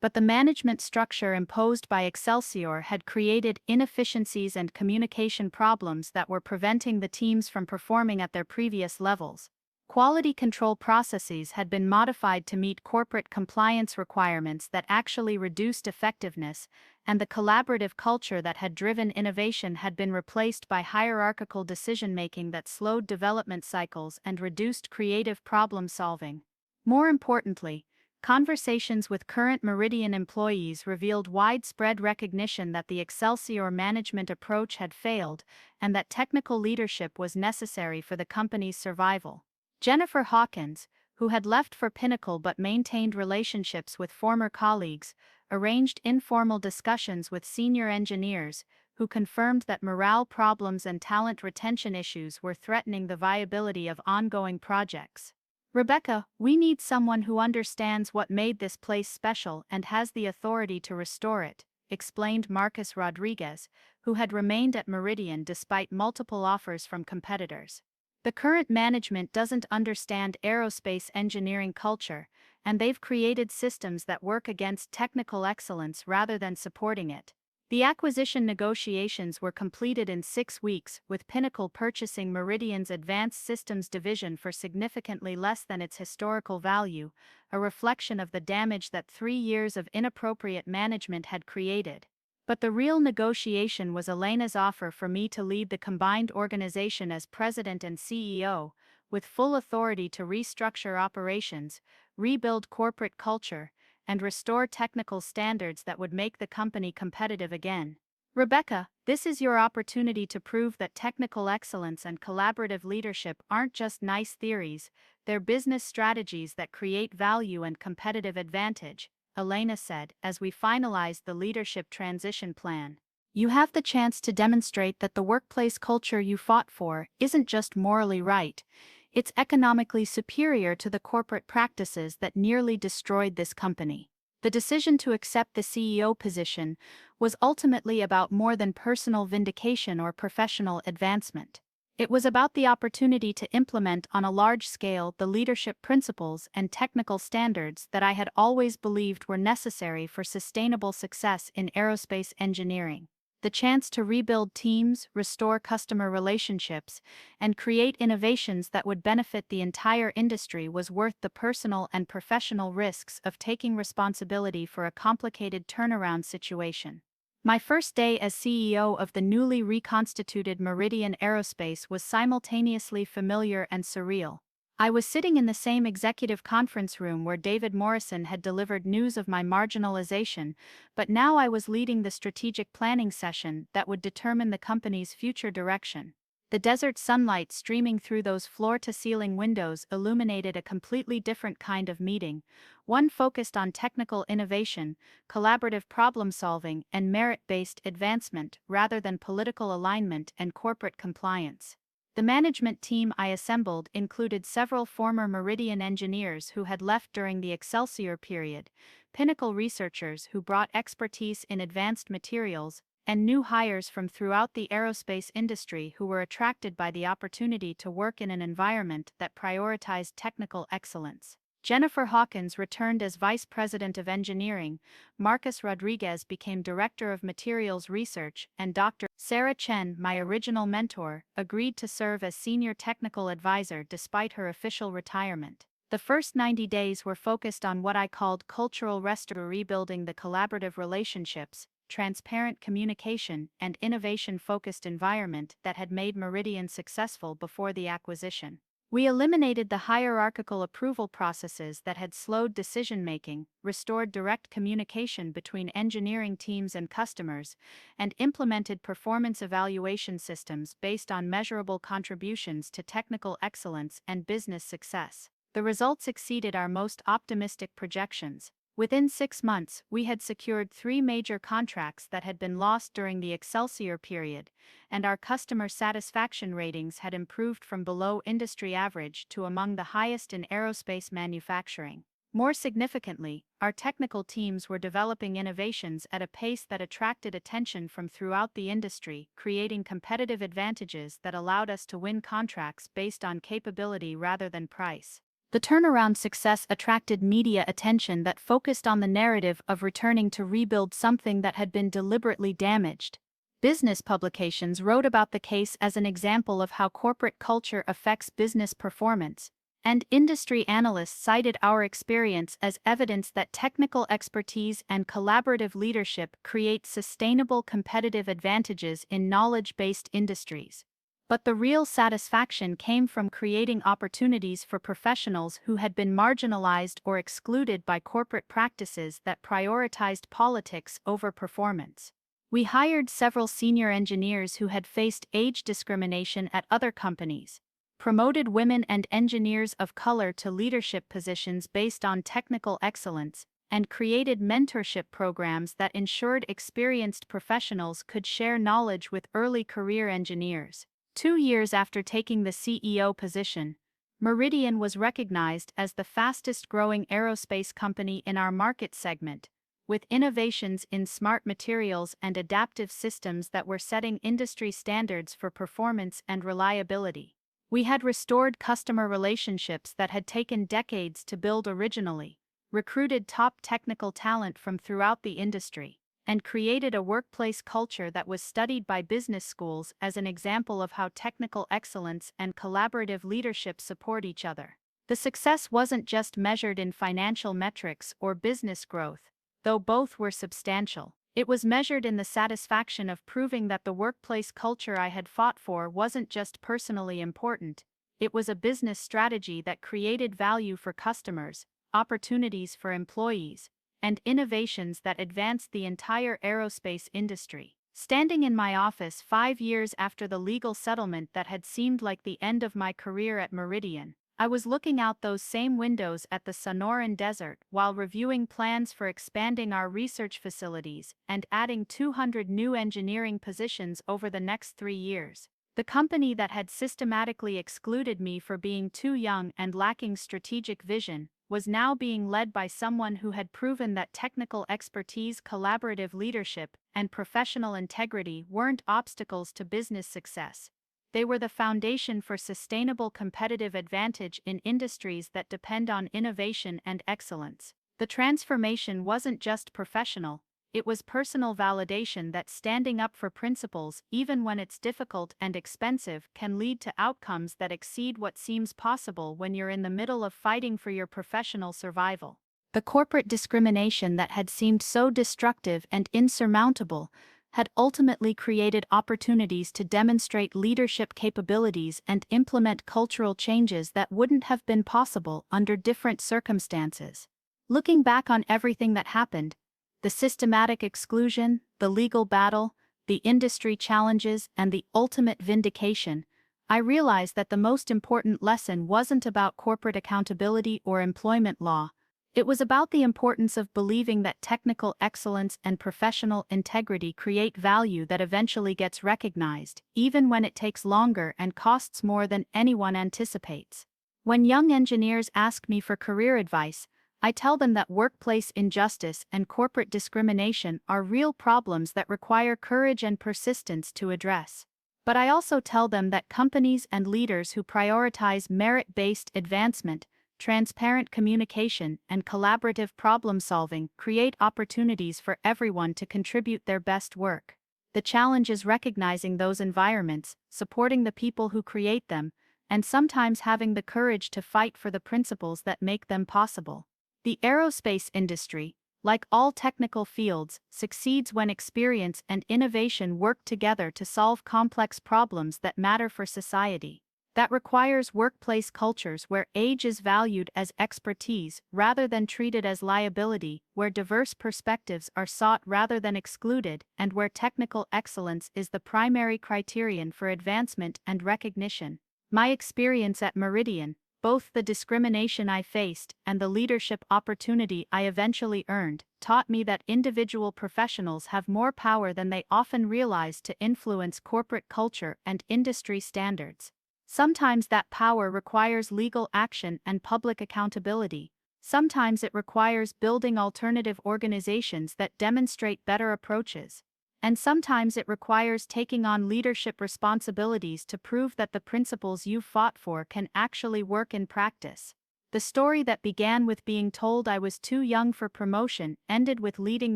[SPEAKER 1] but the management structure imposed by Excelsior had created inefficiencies and communication problems that were preventing the teams from performing at their previous levels. Quality control processes had been modified to meet corporate compliance requirements that actually reduced effectiveness, and the collaborative culture that had driven innovation had been replaced by hierarchical decision-making that slowed development cycles and reduced creative problem-solving. More importantly, conversations with current Meridian employees revealed widespread recognition that the Excelsior management approach had failed and that technical leadership was necessary for the company's survival. Jennifer Hawkins, who had left for Pinnacle but maintained relationships with former colleagues, arranged informal discussions with senior engineers, who confirmed that morale problems and talent retention issues were threatening the viability of ongoing projects. "Rebecca, we need someone who understands what made this place special and has the authority to restore it," explained Marcus Rodriguez, who had remained at Meridian despite multiple offers from competitors. "The current management doesn't understand aerospace engineering culture, and they've created systems that work against technical excellence rather than supporting it." The acquisition negotiations were completed in 6 weeks, with Pinnacle purchasing Meridian's Advanced Systems division for significantly less than its historical value, a reflection of the damage that 3 years of inappropriate management had created. But the real negotiation was Elena's offer for me to lead the combined organization as president and CEO, with full authority to restructure operations, rebuild corporate culture, and restore technical standards that would make the company competitive again. "Rebecca, this is your opportunity to prove that technical excellence and collaborative leadership aren't just nice theories, they're business strategies that create value and competitive advantage," Elena said, as we finalized the leadership transition plan. "You have the chance to demonstrate that the workplace culture you fought for isn't just morally right, it's economically superior to the corporate practices that nearly destroyed this company." The decision to accept the CEO position was ultimately about more than personal vindication or professional advancement. It was about the opportunity to implement on a large scale the leadership principles and technical standards that I had always believed were necessary for sustainable success in aerospace engineering. The chance to rebuild teams, restore customer relationships, and create innovations that would benefit the entire industry was worth the personal and professional risks of taking responsibility for a complicated turnaround situation. My first day as CEO of the newly reconstituted Meridian Aerospace was simultaneously familiar and surreal. I was sitting in the same executive conference room where David Morrison had delivered news of my marginalization, but now I was leading the strategic planning session that would determine the company's future direction. The desert sunlight streaming through those floor-to-ceiling windows illuminated a completely different kind of meeting, one focused on technical innovation, collaborative problem-solving, and merit-based advancement rather than political alignment and corporate compliance. The management team I assembled included several former Meridian engineers who had left during the Excelsior period, Pinnacle researchers who brought expertise in advanced materials, and new hires from throughout the aerospace industry who were attracted by the opportunity to work in an environment that prioritized technical excellence. Jennifer Hawkins returned as Vice President of Engineering, Marcus Rodriguez became Director of Materials Research, and Dr. Sarah Chen, my original mentor, agreed to serve as Senior Technical Advisor despite her official retirement. The first 90 days were focused on what I called cultural restoration, rebuilding the collaborative relationships, transparent communication, and innovation-focused environment that had made Meridian successful before the acquisition. We eliminated the hierarchical approval processes that had slowed decision-making, restored direct communication between engineering teams and customers, and implemented performance evaluation systems based on measurable contributions to technical excellence and business success. The results exceeded our most optimistic projections. Within 6 months, we had secured 3 major contracts that had been lost during the Excelsior period, and our customer satisfaction ratings had improved from below industry average to among the highest in aerospace manufacturing. More significantly, our technical teams were developing innovations at a pace that attracted attention from throughout the industry, creating competitive advantages that allowed us to win contracts based on capability rather than price. The turnaround success attracted media attention that focused on the narrative of returning to rebuild something that had been deliberately damaged. Business publications wrote about the case as an example of how corporate culture affects business performance, and industry analysts cited our experience as evidence that technical expertise and collaborative leadership create sustainable competitive advantages in knowledge-based industries. But the real satisfaction came from creating opportunities for professionals who had been marginalized or excluded by corporate practices that prioritized politics over performance. We hired several senior engineers who had faced age discrimination at other companies, promoted women and engineers of color to leadership positions based on technical excellence, and created mentorship programs that ensured experienced professionals could share knowledge with early career engineers. 2 years after taking the CEO position, Meridian was recognized as the fastest-growing aerospace company in our market segment, with innovations in smart materials and adaptive systems that were setting industry standards for performance and reliability. We had restored customer relationships that had taken decades to build originally, recruited top technical talent from throughout the industry, and created a workplace culture that was studied by business schools as an example of how technical excellence and collaborative leadership support each other. The success wasn't just measured in financial metrics or business growth, though both were substantial. It was measured in the satisfaction of proving that the workplace culture I had fought for wasn't just personally important, it was a business strategy that created value for customers, opportunities for employees, and innovations that advanced the entire aerospace industry. Standing in my office 5 years after the legal settlement that had seemed like the end of my career at Meridian, I was looking out those same windows at the Sonoran Desert while reviewing plans for expanding our research facilities and adding 200 new engineering positions over the next 3 years. The company that had systematically excluded me for being too young and lacking strategic vision was now being led by someone who had proven that technical expertise, collaborative leadership, and professional integrity weren't obstacles to business success. They were the foundation for sustainable competitive advantage in industries that depend on innovation and excellence. The transformation wasn't just professional, it was personal validation that standing up for principles, even when it's difficult and expensive, can lead to outcomes that exceed what seems possible when you're in the middle of fighting for your professional survival. The corporate discrimination that had seemed so destructive and insurmountable had ultimately created opportunities to demonstrate leadership capabilities and implement cultural changes that wouldn't have been possible under different circumstances. Looking back on everything that happened, the systematic exclusion, the legal battle, the industry challenges, and the ultimate vindication, I realized that the most important lesson wasn't about corporate accountability or employment law. It was about the importance of believing that technical excellence and professional integrity create value that eventually gets recognized, even when it takes longer and costs more than anyone anticipates. When young engineers ask me for career advice, I tell them that workplace injustice and corporate discrimination are real problems that require courage and persistence to address. But I also tell them that companies and leaders who prioritize merit-based advancement, transparent communication, and collaborative problem-solving create opportunities for everyone to contribute their best work. The challenge is recognizing those environments, supporting the people who create them, and sometimes having the courage to fight for the principles that make them possible. The aerospace industry, like all technical fields, succeeds when experience and innovation work together to solve complex problems that matter for society. that requires workplace cultures where age is valued as expertise rather than treated as liability, where diverse perspectives are sought rather than excluded, and where technical excellence is the primary criterion for advancement and recognition. My experience at Meridian, both the discrimination I faced and the leadership opportunity I eventually earned, taught me that individual professionals have more power than they often realize to influence corporate culture and industry standards. Sometimes that power requires legal action and public accountability. Sometimes it requires building alternative organizations that demonstrate better approaches. And sometimes it requires taking on leadership responsibilities to prove that the principles you fought for can actually work in practice. The story that began with being told I was too young for promotion ended with leading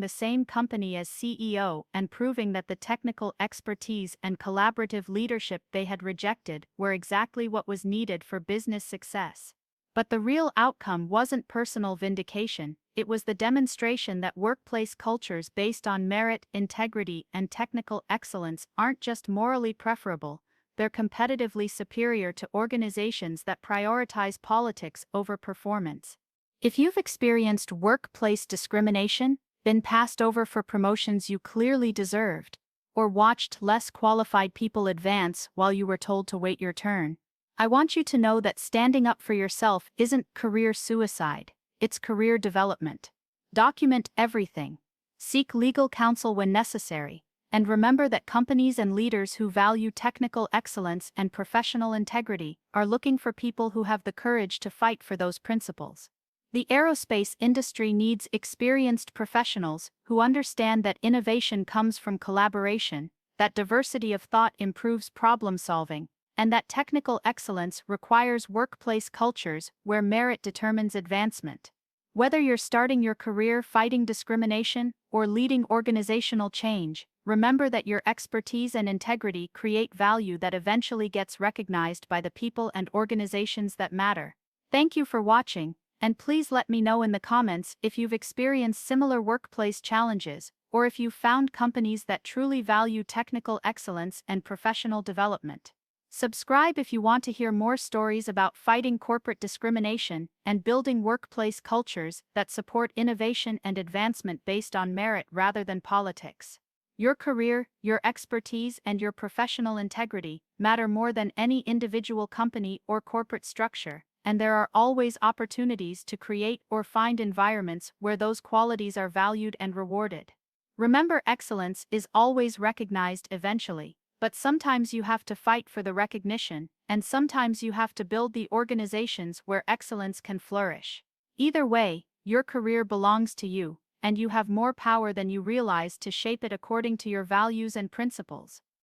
[SPEAKER 1] the same company as CEO and proving that the technical expertise and collaborative leadership they had rejected were exactly what was needed for business success. But the real outcome wasn't personal vindication, it was the demonstration that workplace cultures based on merit, integrity, and technical excellence aren't just morally preferable, they're competitively superior to organizations that prioritize politics over performance. If you've experienced workplace discrimination, been passed over for promotions you clearly deserved, or watched less qualified people advance while you were told to wait your turn, I want you to know that standing up for yourself isn't career suicide, it's career development. Document everything. Seek legal counsel when necessary. And remember that companies and leaders who value technical excellence and professional integrity are looking for people who have the courage to fight for those principles. The aerospace industry needs experienced professionals who understand that innovation comes from collaboration, that diversity of thought improves problem solving, and that technical excellence requires workplace cultures where merit determines advancement. Whether you're starting your career fighting discrimination or leading organizational change, remember that your expertise and integrity create value that eventually gets recognized by the people and organizations that matter. Thank you for watching, and please let me know in the comments if you've experienced similar workplace challenges, or if you've found companies that truly value technical excellence and professional development. Subscribe if you want to hear more stories about fighting corporate discrimination and building workplace cultures that support innovation and advancement based on merit rather than politics. Your career, your expertise, and your professional integrity matter more than any individual company or corporate structure, and there are always opportunities to create or find environments where those qualities are valued and rewarded. Remember, excellence is always recognized eventually. But sometimes you have to fight for the recognition, and sometimes you have to build the organizations where excellence can flourish. Either way, your career belongs to you, and you have more power than you realize to shape it according to your values and principles.